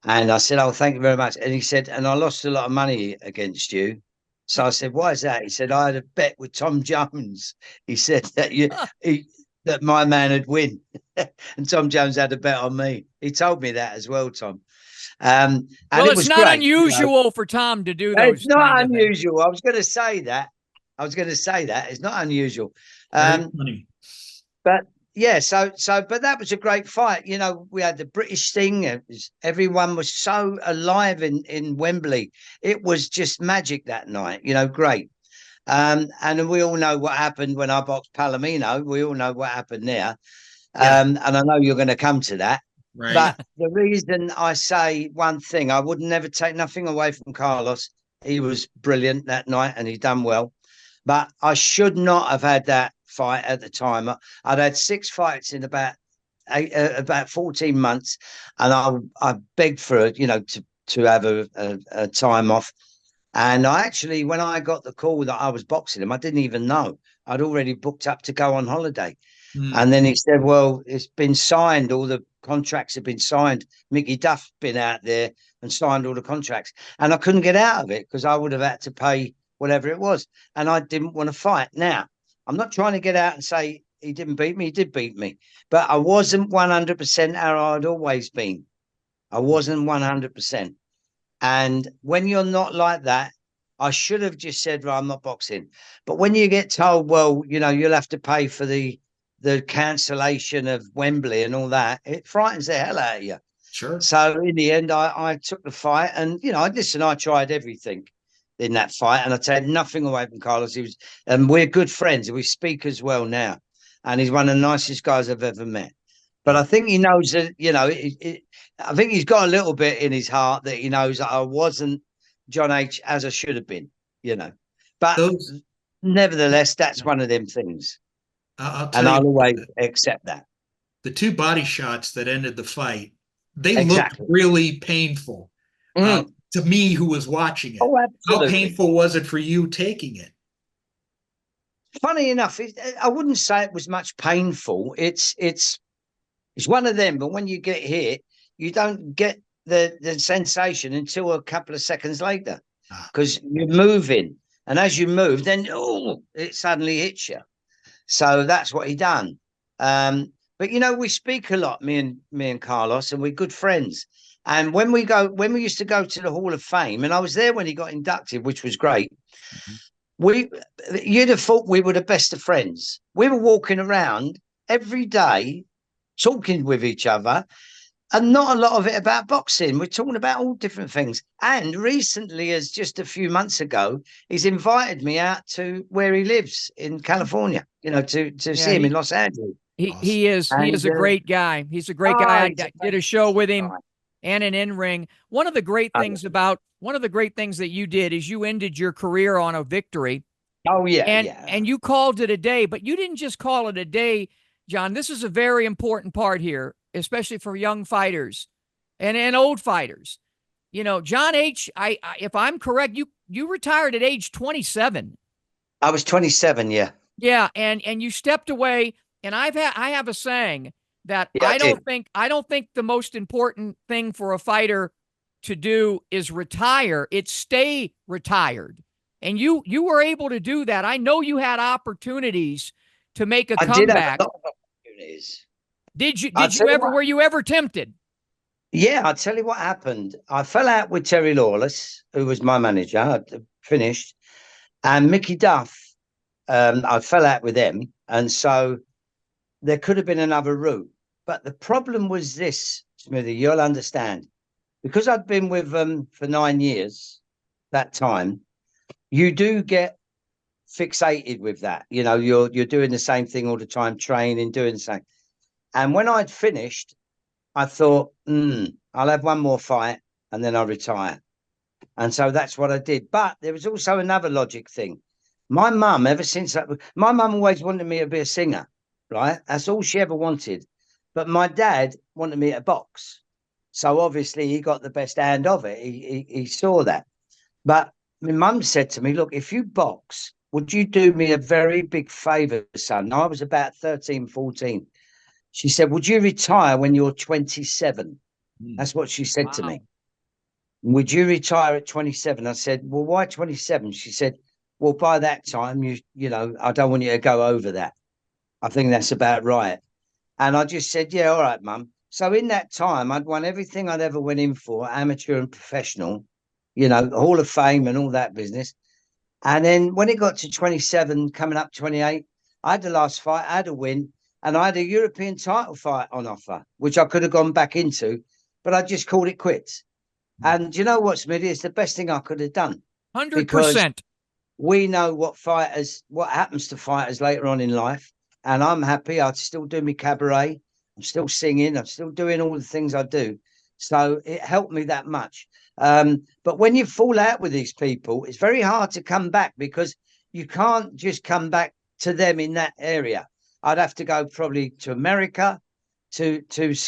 And I said, oh, thank you very much. And he said, and I lost a lot of money against you. So I said, why is that? He said, I had a bet with Tom Jones. He said that that my man would win. And Tom Jones had a bet on me. He told me that as well, Tom. And it's not great, unusual for Tom to do those. It's not unusual. I was going to say that. It's not unusual. But yeah, but that was a great fight. You know, we had the British thing. Everyone was so alive in Wembley. It was just magic that night. You know, great. And we all know what happened when I boxed Palomino. We all know what happened there. And I know you're going to come to that. Right. But the reason I say one thing, I would never take nothing away from Carlos. He was brilliant that night and he done well. But I should not have had that fight at the time. I'd had 6 fights in about 14 months, and I begged for it, you know, to have a time off. And I actually, when I got the call that I was boxing him, I didn't even know. I'd already booked up to go on holiday. And then he said, well, it's been signed. All the contracts have been signed. Mickey Duff's been out there and signed all the contracts. And I couldn't get out of it because I would have had to pay whatever it was. And I didn't want to fight. Now, I'm not trying to get out and say he didn't beat me. He did beat me. But I wasn't 100% how I'd always been. I wasn't 100%. And when you're not like that, I should have just said, well, I'm not boxing. But when you get told, well, you know, you'll have to pay for the cancellation of Wembley and all that, it frightens the hell out of you. Sure. So in the end, I took the fight, and you know, I tried everything in that fight, and I take nothing away from Carlos. He was, and we're good friends. We speak as well now, and he's one of the nicest guys I've ever met. But I think he knows that, you know, I think he's got a little bit in his heart that he knows that I wasn't John H as I should have been, you know. But nevertheless, that's one of them things. I'll always accept that. The 2 body shots that ended the fight, they looked really painful to me who was watching it. Oh, absolutely. How painful was it for you taking it? funny enough, I wouldn't say it was much painful. It's one of them, but when you get hit, you don't get the sensation until a couple of seconds later, because you're moving, and as you move, then it suddenly hits you. So that's what he done. But we speak a lot, me and Carlos, and we're good friends. And when we used to go to the Hall of Fame, and I was there when he got inducted, which was great. You'd have thought we were the best of friends. We were walking around every day, talking with each other, and not a lot of it about boxing. We're talking about all different things. And recently, as just a few months ago, he's invited me out to where he lives in California, to see him in Los Angeles. He is a great guy. He's a great guy. I did a show with him and an in-ring. One of the great things that you did is you ended your career on a victory. Oh, yeah. And you called it a day, but you didn't just call it a day, John. This is a very important part here, especially for young fighters and old fighters. John H., if I'm correct, you retired at age 27. I was 27, yeah. Yeah, and you stepped away, and I have a saying that I don't think the most important thing for a fighter to do is retire. It's stay retired. And you were able to do that. I know you had opportunities to make a comeback. Did have a lot of opportunities. Were you ever tempted? Yeah, I'll tell you what happened. I fell out with Terry Lawless, who was my manager. I finished. And Mickey Duff, I fell out with them. And so there could have been another route. But the problem was this, Smithy, you'll understand. Because I'd been with them for 9 years, that time, you do get fixated with that. You're doing the same thing all the time, training, doing the same. And when I'd finished, I thought, I'll have one more fight and then I'll retire. And so that's what I did. But there was also another logic thing. My mum, my mum always wanted me to be a singer, right? That's all she ever wanted. But my dad wanted me to box. So obviously he got the best hand of it. He saw that. But my mum said to me, look, if you box, would you do me a very big favor, son? I was about 13, 14. She said, would you retire when you're 27? That's what she said to me. Would you retire at 27? I said, well, why 27? She said, well, by that time, I don't want you to go over that. I think that's about right. And I just said, yeah, all right, Mum. So in that time, I'd won everything I'd ever went in for, amateur and professional, Hall of Fame and all that business. And then when it got to 27, coming up 28, I had the last fight, I had a win, and I had a European title fight on offer, which I could have gone back into, but I just called it quits. And you know what, Smitty? It's the best thing I could have done. 100%. We know what happens to fighters later on in life. And I'm happy. I still do my cabaret. I'm still singing. I'm still doing all the things I do. So it helped me that much. But when you fall out with these people, it's very hard to come back because you can't just come back to them in that area. I'd have to go probably to America to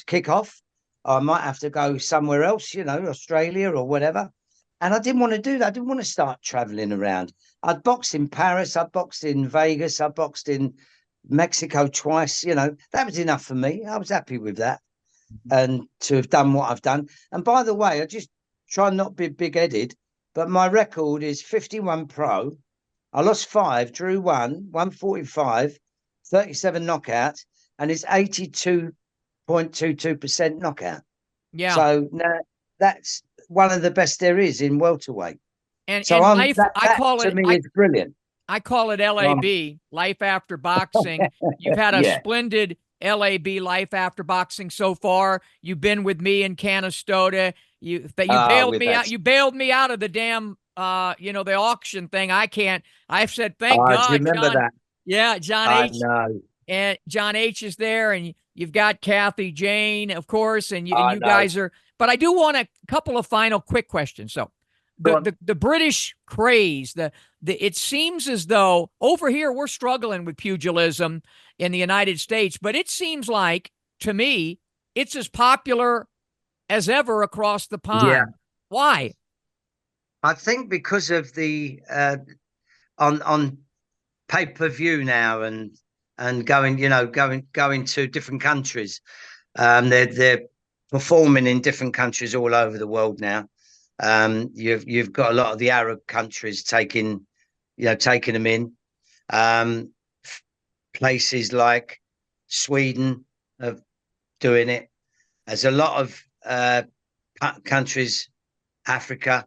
kick off. I might have to go somewhere else, Australia or whatever. And I didn't want to do that. I didn't want to start traveling around. I'd boxed in Paris. I boxed in Vegas. I boxed in Mexico twice. That was enough for me. I was happy with that. And to have done what I've done. And by the way, I just try not to be big-headed, but my record is 51 pro. I lost 5, drew 1, 145, 37 knockouts, and it's 82.22% knockout. Yeah. So now that's one of the best there is in welterweight. And so life, to me, it's brilliant. I call it LAB, life after boxing. You've had a splendid LAB life after boxing so far. You've been with me in Canastota. You bailed me out. You bailed me out of the damn, the auction thing. I've said, thank God. Remember John, that? Yeah, John H. know. And John H is there, and you've got Kathy Jane, of course, and you guys are. But I do want a couple of final quick questions. So, the British craze, it seems as though over here we're struggling with pugilism in the United States, but it seems like to me it's as popular as ever across the pond. Yeah. Why? I think because of the on pay-per-view now and going, going to different countries. They're performing in different countries all over the world now. You've got a lot of the Arab countries taking them in. Places like Sweden are doing it. There's a lot of countries, Africa,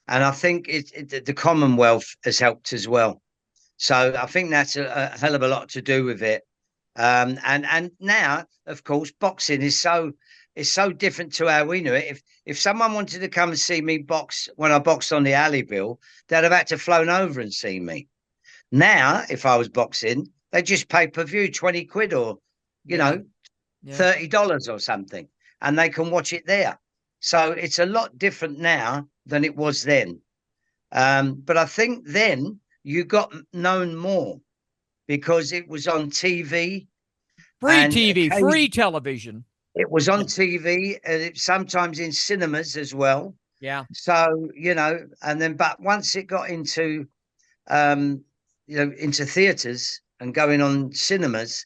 and I think the Commonwealth has helped as well. So I think that's a hell of a lot to do with it. And now, of course, boxing is so different to how we knew it. If someone wanted to come and see me box when I boxed on the alley bill, they'd have had to flown over and see me. Now, if I was boxing, they just pay per view, 20 quid or, $30 or something, and they can watch it there. So it's a lot different now than it was then. But I think then you got known more because it was on TV. Free television. It was on TV, and sometimes in cinemas as well. Yeah. So, and then, but once it got into, into theatres and going on cinemas,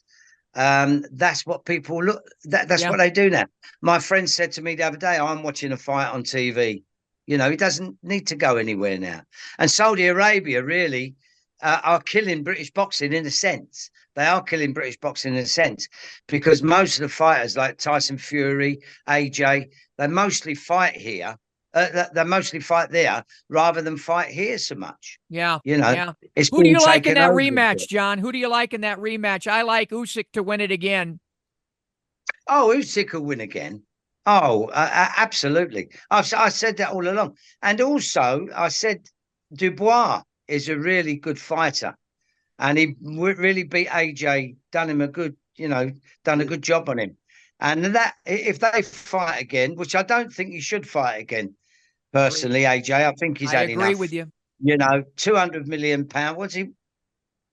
that's what people look. That's what they do now. My friend said to me the other day, "I'm watching a fight on TV." He doesn't need to go anywhere now. And Saudi Arabia really are killing British boxing in a sense. They are killing British boxing in a sense because most of the fighters like Tyson Fury, AJ, they mostly fight here. They mostly fight there rather than fight here so much. Yeah. It's who do you like in that over. rematch, John? Who do you like in that rematch? I like Usyk to win it again. Oh, Usyk will win again. Oh, absolutely. I said that all along. And also, I said Dubois is a really good fighter. And he really beat AJ, done a good job on him. And that if they fight again, which I don't think you should fight again, personally, AJ, I think he's had enough. I agree with you. £200 million.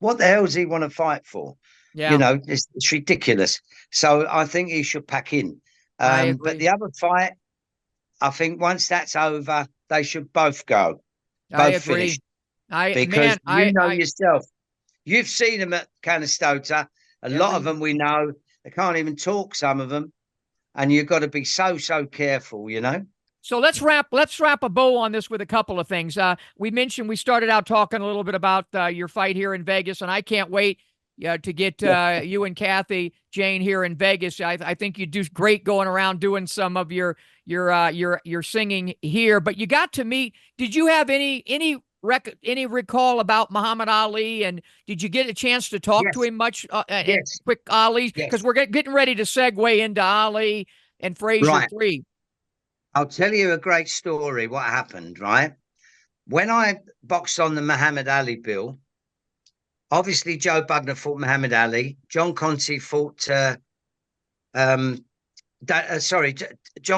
What the hell does he want to fight for? Yeah. It's ridiculous. So I think he should pack in. But the other fight, I think once that's over, they should both go. I agree. Finish. Yourself. You've seen them at Canastota. A lot of them we know. They can't even talk, some of them. And you've got to be so careful, So let's wrap a bow on this with a couple of things. We started out talking a little bit about your fight here in Vegas, and I can't wait to get you and Kathy Jane here in Vegas. I think you do great going around doing some of your singing here. But you got to meet. Did you have any recall about Muhammad Ali, and did you get a chance to talk to him much? Quick Ali, because we're getting ready to segue into Ali and Frazier 3. I'll tell you a great story. What happened, right? When I boxed on the Muhammad Ali bill, obviously Joe Bugner fought Muhammad Ali. John Conte fought. John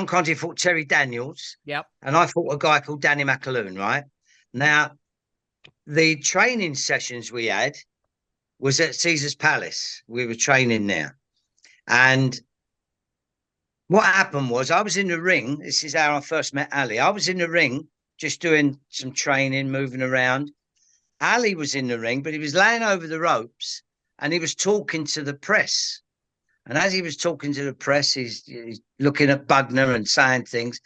Conte fought Terry Daniels. Yep. And I fought a guy called Danny McAloon, right? Now, the training sessions we had was at Caesar's Palace. We were training there. And what happened was I was in the ring. This is how I first met Ali. I was in the ring just doing some training, moving around. Ali was in the ring, but he was laying over the ropes and he was talking to the press. And as he was talking to the press, he's looking at Bugner and saying things.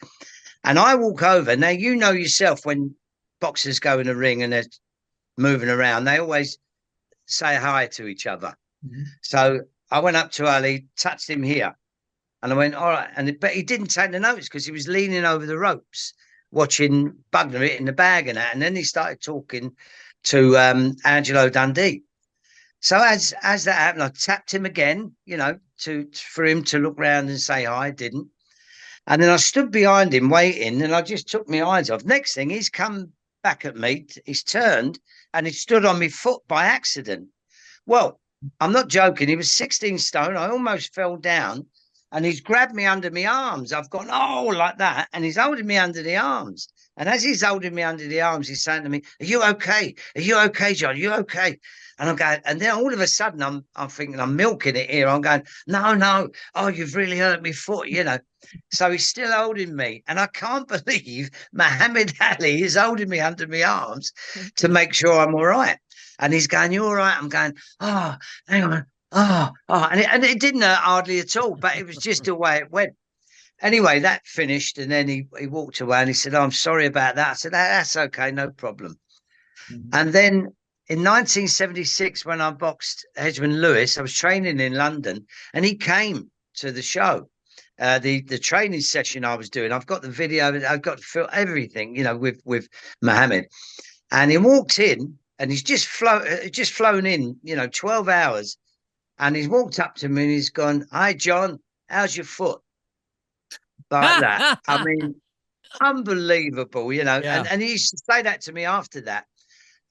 And I walk over. Now, you know yourself, when boxers go in the ring and they're moving around, they always say hi to each other. Mm-hmm. So I went up to Ali, touched him here. And I went, all right. But he didn't take the notice because he was leaning over the ropes, watching Bugner hitting the bag and that. And then he started talking to Angelo Dundee. So as that happened, I tapped him again, for him to look round and say hi. Didn't. And then I stood behind him waiting, and I just took my eyes off. Next thing, he's come back at me. He's turned and he stood on my foot by accident. Well, I'm not joking. He was 16 stone. I almost fell down. And he's grabbed me under my arms. I've gone, like that. And he's holding me under the arms. And as he's holding me under the arms, he's saying to me, "Are you okay? Are you okay, John? Are you okay?" And I'm going, and then all of a sudden, I'm thinking, I'm milking it here. I'm going, no. Oh, you've really hurt my foot, So he's still holding me. And I can't believe Muhammad Ali is holding me under my arms to make sure I'm all right. And he's going, "You all right?" I'm going, "Oh, hang on. And it didn't hurt hardly at all, but it was just the way it went. Anyway, that finished, and then he walked away and he said, "Oh, I'm sorry about that." I said, "That's okay, no problem." And then in 1976, when I boxed Hedgeman Lewis, I was training in London, and he came to the show. The training session I was doing, I've got the video, I've got to film everything, with Mohammed. And he walked in, and he's just flown in, 12 hours. And he's walked up to me and he's gone, "Hi, John, how's your foot?" Like that. I mean, unbelievable, Yeah. and he used to say that to me after that.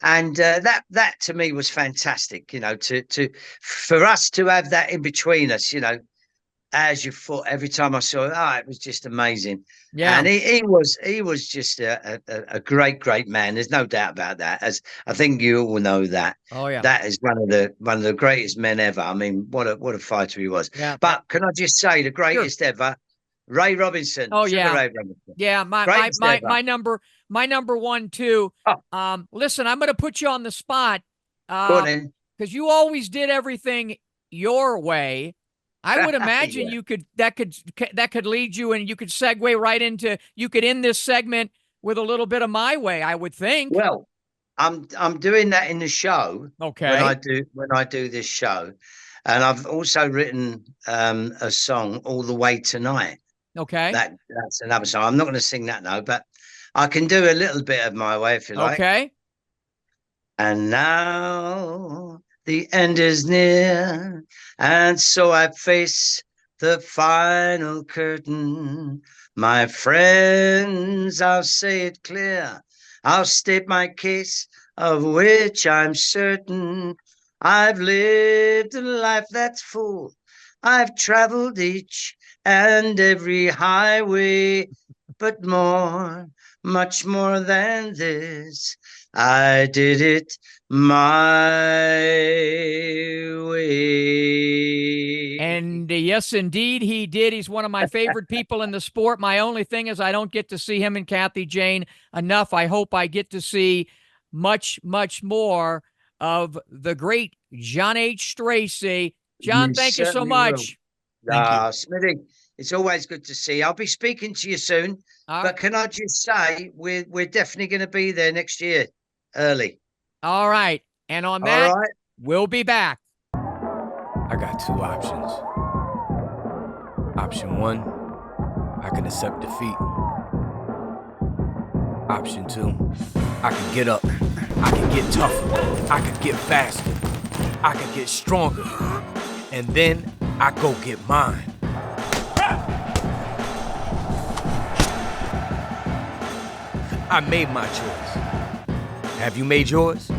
And that to me was fantastic, for us to have that in between us, as your foot every time I saw it. It was just amazing. Yeah. And he was just a great man. There's no doubt about that. As I think you all know that. Oh yeah. That is one of the greatest men ever. I mean, what a fighter he was. Yeah. But can I just say the greatest ever, Ray Robinson. Oh Sugar yeah. Ray Robinson. Yeah, my number one too. Oh. Listen, I'm going to put you on the spot Go on then. because you always did everything your way. I would imagine that could lead you, and you could segue right into, you could end this segment with a little bit of my way, I would think. Well, I'm doing that in the show. Okay. When I do this show, and I've also written a song, "All the Way Tonight." Okay. That's another song. I'm not going to sing that now, but I can do a little bit of my way if you like. Okay. And now the end is near, and so I face the final curtain. My friends, I'll say it clear. I'll state my case, of which I'm certain. I've lived a life that's full. I've traveled each and every highway, but much more than this, I did it my way. And yes, indeed, he did. He's one of my favorite people in the sport. My only thing is I don't get to see him and Kathy Jane enough. I hope I get to see much, much more of the great John H. Stracey. John, thank you so much. Smitty, it's always good to see you. I'll be speaking to you soon. But can I just say, we're definitely going to be there next year, early. All right. And on that, we'll be back. I got two options. Option one, I can accept defeat. Option two, I can get up. I can get tougher. I can get faster. I can get stronger. And then I go get mine. I made my choice. Have you made yours?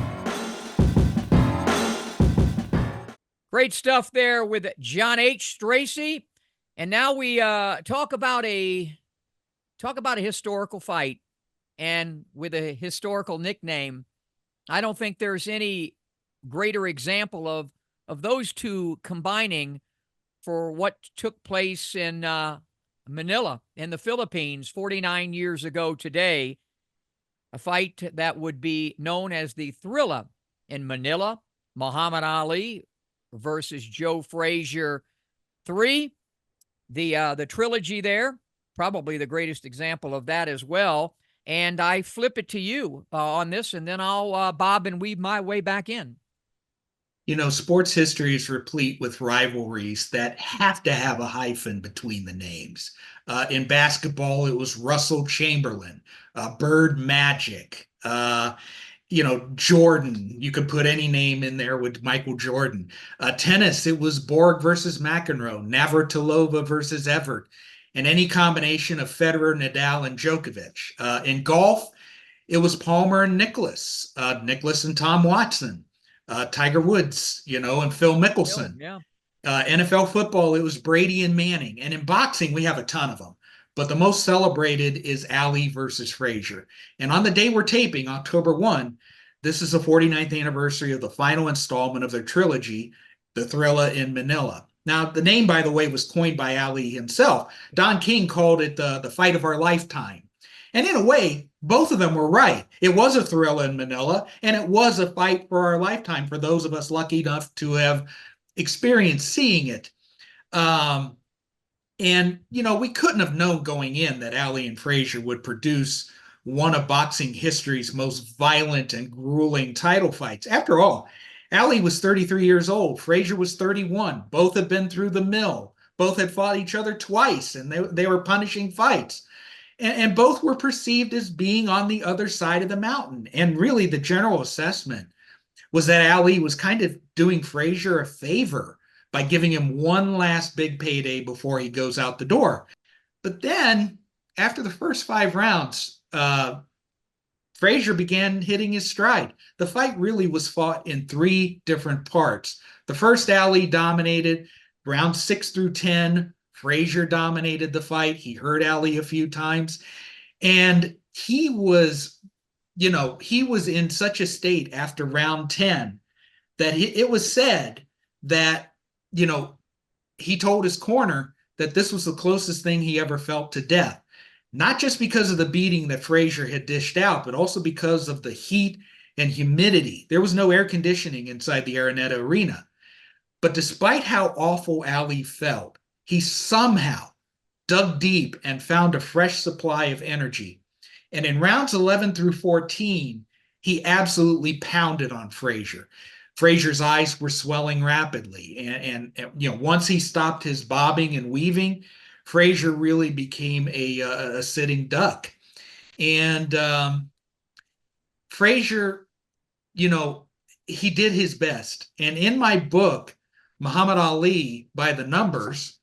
Great stuff there with John H. Stracey. And now we talk about a historical fight, and with a historical nickname. I don't think there's any greater example of those two combining for what took place in Manila in the Philippines 49 years ago today. A fight that would be known as the Thrilla in Manila. Muhammad Ali versus Joe Frazier 3. The trilogy there, probably the greatest example of that as well. And I flip it to you on this, and then I'll bob and weave my way back in. Sports history is replete with rivalries that have to have a hyphen between the names. In basketball, it was Russell Chamberlain, Bird Magic, Jordan. You could put any name in there with Michael Jordan. Tennis, it was Borg versus McEnroe, Navratilova versus Evert, and any combination of Federer, Nadal, and Djokovic. In golf, it was Palmer and Nicklaus, Nicklaus and Tom Watson. Tiger Woods, and Phil Mickelson. Yeah. NFL football, it was Brady and Manning. And in boxing, we have a ton of them. But the most celebrated is Ali versus Frazier. And on the day we're taping, October 1, this is the 49th anniversary of the final installment of their trilogy, the Thrilla in Manila. Now, the name, by the way, was coined by Ali himself. Don King called it the fight of our lifetime. And in a way, both of them were right. It was a Thrilla in Manila, and it was a fight for our lifetime for those of us lucky enough to have experienced seeing it. And, we couldn't have known going in that Ali and Frazier would produce one of boxing history's most violent and grueling title fights. After all, Ali was 33 years old. Frazier was 31. Both had been through the mill. Both had fought each other twice, and they were punishing fights. And both were perceived as being on the other side of the mountain. And really, the general assessment was that Ali was kind of doing Frazier a favor by giving him one last big payday before he goes out the door. But then, after the first 5 rounds, Frazier began hitting his stride. The fight really was fought in 3 different parts. The first, Ali dominated. Rounds 6 through 10, Frazier dominated the fight. He hurt Ali a few times. And he was in such a state after round 10 that it was said that, he told his corner that this was the closest thing he ever felt to death. Not just because of the beating that Frazier had dished out, but also because of the heat and humidity. There was no air conditioning inside the Araneta Arena. But despite how awful Ali felt, he somehow dug deep and found a fresh supply of energy. And in rounds 11 through 14, he absolutely pounded on Frazier. Frazier's eyes were swelling rapidly. And once he stopped his bobbing and weaving, Frazier really became a sitting duck. And Frazier, he did his best. And in my book, Muhammad Ali by the Numbers,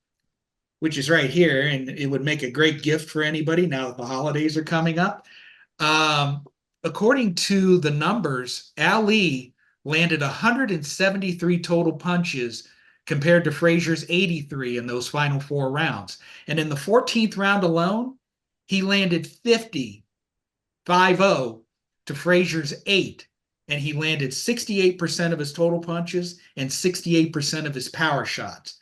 which is right here, and it would make a great gift for anybody now that the holidays are coming up. According to the numbers, Ali landed 173 total punches compared to Frazier's 83 in those final 4 rounds. And in the 14th round alone, he landed 50, 5-0 to Frazier's 8. And he landed 68% of his total punches and 68% of his power shots.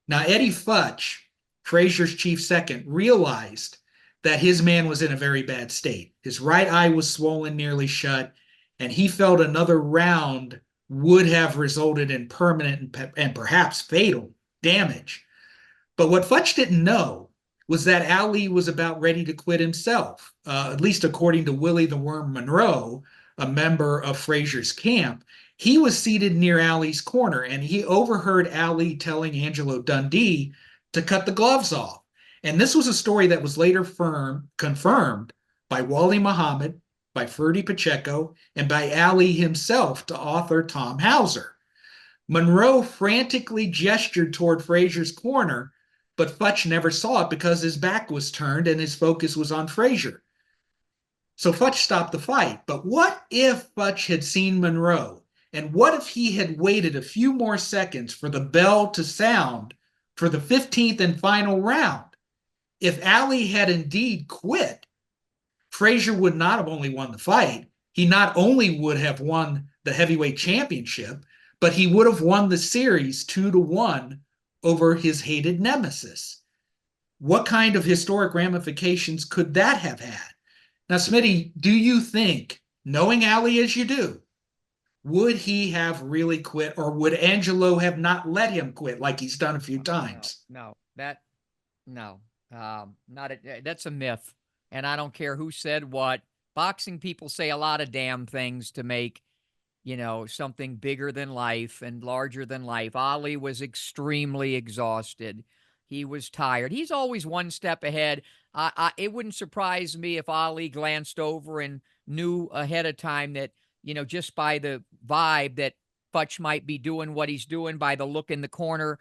Now, Eddie Futch, Frazier's chief second, realized that his man was in a very bad state. His right eye was swollen nearly shut, and he felt another round would have resulted in permanent and perhaps fatal damage. But what Futch didn't know was that Ali was about ready to quit himself, at least according to Willie the Worm Monroe, a member of Frazier's camp. He was seated near Ali's corner, and he overheard Ali telling Angelo Dundee to cut the gloves off. And this was a story that was later confirmed by Wally Muhammad, by Ferdy Pacheco, and by Ali himself to author Tom Hauser. Monroe frantically gestured toward Frazier's corner, but Futch never saw it because his back was turned and his focus was on Frazier. So Futch stopped the fight. But what if Futch had seen Monroe? And what if he had waited a few more seconds for the bell to sound for the 15th and final round? If Ali had indeed quit, Frazier would not have only won the fight, he not only would have won the heavyweight championship, but he would have won the series 2-1 over his hated nemesis. What kind of historic ramifications could that have had? Now, Smitty, do you think, knowing Ali as you do, would he have really quit, or would Angelo have not let him quit like he's done a few times? No, that's a myth. And I don't care who said what. Boxing people say a lot of damn things to make, something bigger than life and larger than life. Ali was extremely exhausted. He was tired. He's always one step ahead. It wouldn't surprise me if Ali glanced over and knew ahead of time that, just by the vibe that Futch might be doing what he's doing, by the look in the corner,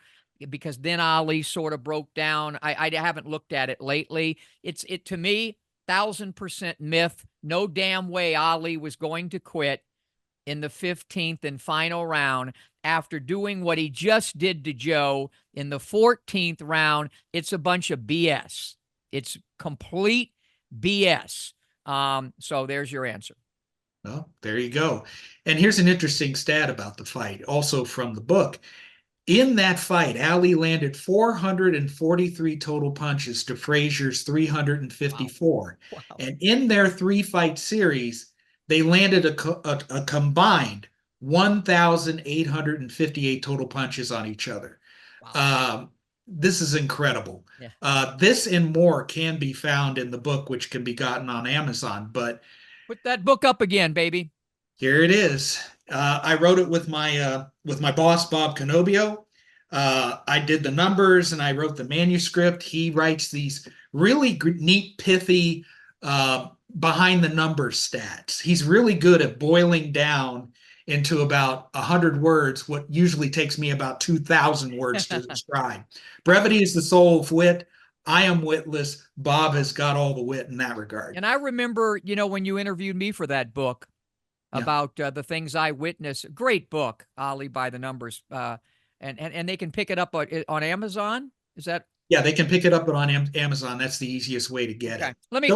because then Ali sort of broke down. I haven't looked at it lately. It to me, 1,000% myth. No damn way Ali was going to quit in the 15th and final round after doing what he just did to Joe in the 14th round. It's a bunch of BS. It's complete BS. So there's your answer. Well, there you go. And here's an interesting stat about the fight, also from the book. In that fight, Ali landed 443 total punches to Frazier's 354. Wow. And in their 3-fight series, they landed a combined 1,858 total punches on each other. Wow. This is incredible. Yeah. This and more can be found in the book, which can be gotten on Amazon. But Put that book up again, baby. here it is. I wrote it with my boss, Bob Canobio. I did the numbers and I wrote the manuscript. He writes these really neat, pithy, behind the numbers stats. He's really good at boiling down into about 100 words, what usually takes me about 2,000 words to describe. Brevity is the soul of wit. I am witless. Bob has got all the wit in that regard. And I remember, when you interviewed me for that book about the things I witnessed. Great book, Ali, by the numbers. And they can pick it up on Amazon. Is that? Yeah, they can pick it up on Amazon. That's the easiest way to get it. Let me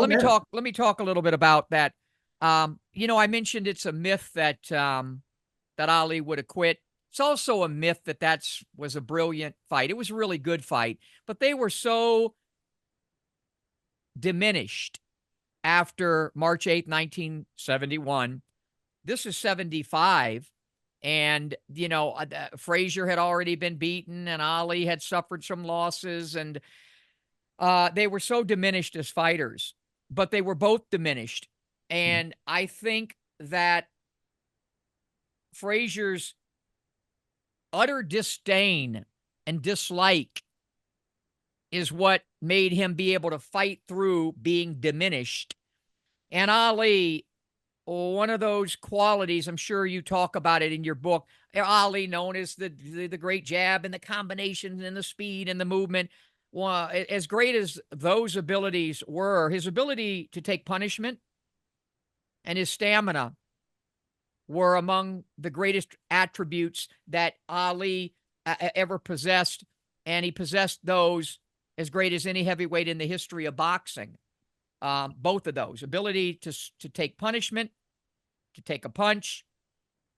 talk a little bit about that. I mentioned it's a myth that that Ali would have quit. It's also a myth that was a brilliant fight. It was a really good fight, but they were so diminished after March 8th, 1971. This is 75. And, Frazier had already been beaten and Ali had suffered some losses, and they were so diminished as fighters, but they were both diminished. And I think that Frazier's utter disdain and dislike is what made him be able to fight through being diminished. And Ali, one of those qualities, I'm sure you talk about it in your book, Ali, known as the great jab and the combinations and the speed and the movement. Well, as great as those abilities were, his ability to take punishment and his stamina were among the greatest attributes that Ali ever possessed, and he possessed those as great as any heavyweight in the history of boxing. Both of those, ability to take punishment, to take a punch,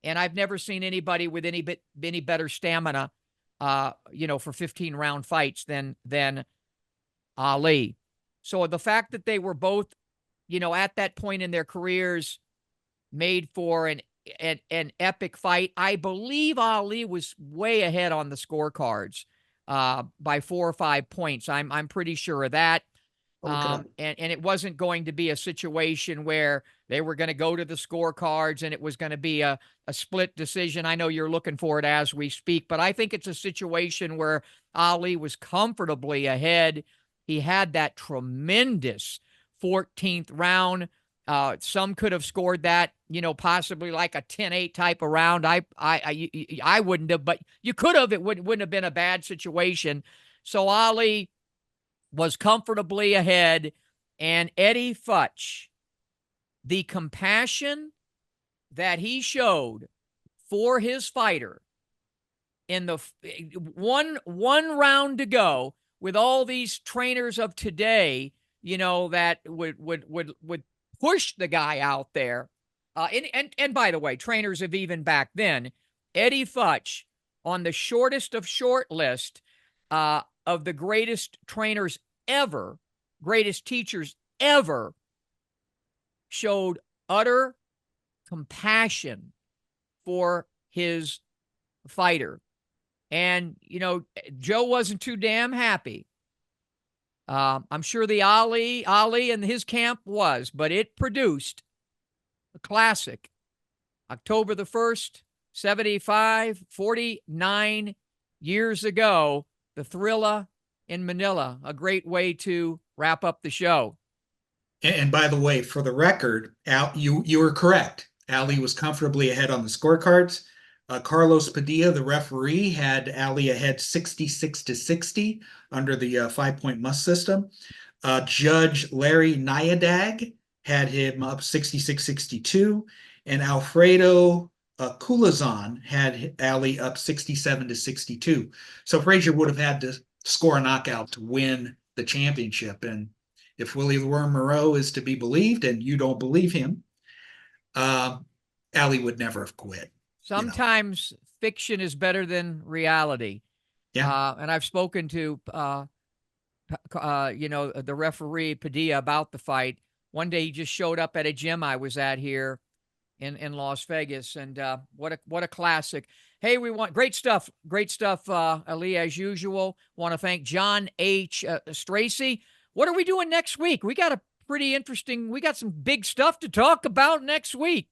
and I've never seen anybody with any better stamina, for 15-round fights than Ali. So the fact that they were both, at that point in their careers, made for an epic fight. I believe Ali was way ahead on the scorecards by 4 or 5 points. I'm pretty sure of that. And it wasn't going to be a situation where they were going to go to the scorecards and it was going to be a split decision. I know you're looking for it as we speak, but I think it's a situation where Ali was comfortably ahead. He had that tremendous 14th round. Some could have scored that, possibly like a 10-8 type of round. I wouldn't have, but you could have. It wouldn't have been a bad situation. So Ali was comfortably ahead, and Eddie Futch, the compassion that he showed for his fighter in the one round to go, with all these trainers of today, that would push the guy out there. And by the way, trainers of even back then, Eddie Futch, on the shortest of short list of the greatest trainers ever, greatest teachers ever, showed utter compassion for his fighter. And, Joe wasn't too damn happy. I'm sure the Ali and his camp was, but it produced a classic. October the 1st, 75, 49 years ago, the Thrilla in Manila. A great way to wrap up the show. And by the way, for the record, you were correct. Ali was comfortably ahead on the scorecards. Carlos Padilla, the referee, had Ali ahead 66-60 under the 5-point must system. Judge Larry Nyadag had him up 66-62, and Alfredo Culazon had Ali up 67-62. So Frazier would have had to score a knockout to win the championship. And if Willie the Worm Moreau is to be believed, and you don't believe him, Ali would never have quit. Sometimes fiction is better than reality. Yeah. And I've spoken to, the referee Padilla about the fight. One day he just showed up at a gym I was at here in Las Vegas, and what a classic. Hey, we want great stuff, Ali, as usual. Want to thank John H. Stracey. What are we doing next week? We got some big stuff to talk about next week.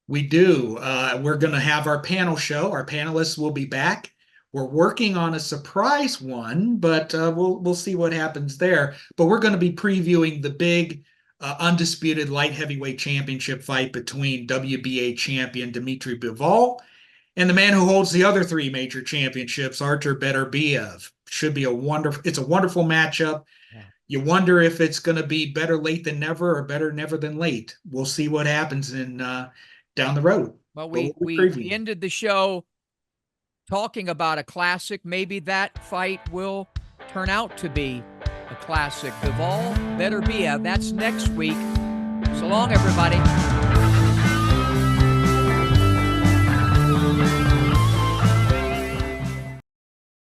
We do. We're going to have our panel show. Our panelists will be back. We're working on a surprise one, but we'll see what happens there. But we're going to be previewing the big undisputed light heavyweight championship fight between WBA champion Dmitry Bivol and the man who holds the other 3 major championships, Artur Beterbiev. It's a wonderful matchup. Yeah. You wonder if it's going to be better late than never or better never than late. We'll see what happens down the road. Well, we ended the show talking about a classic. Maybe that fight will turn out to be a classic. Bivol Beterbiev. That's next week. So long, everybody.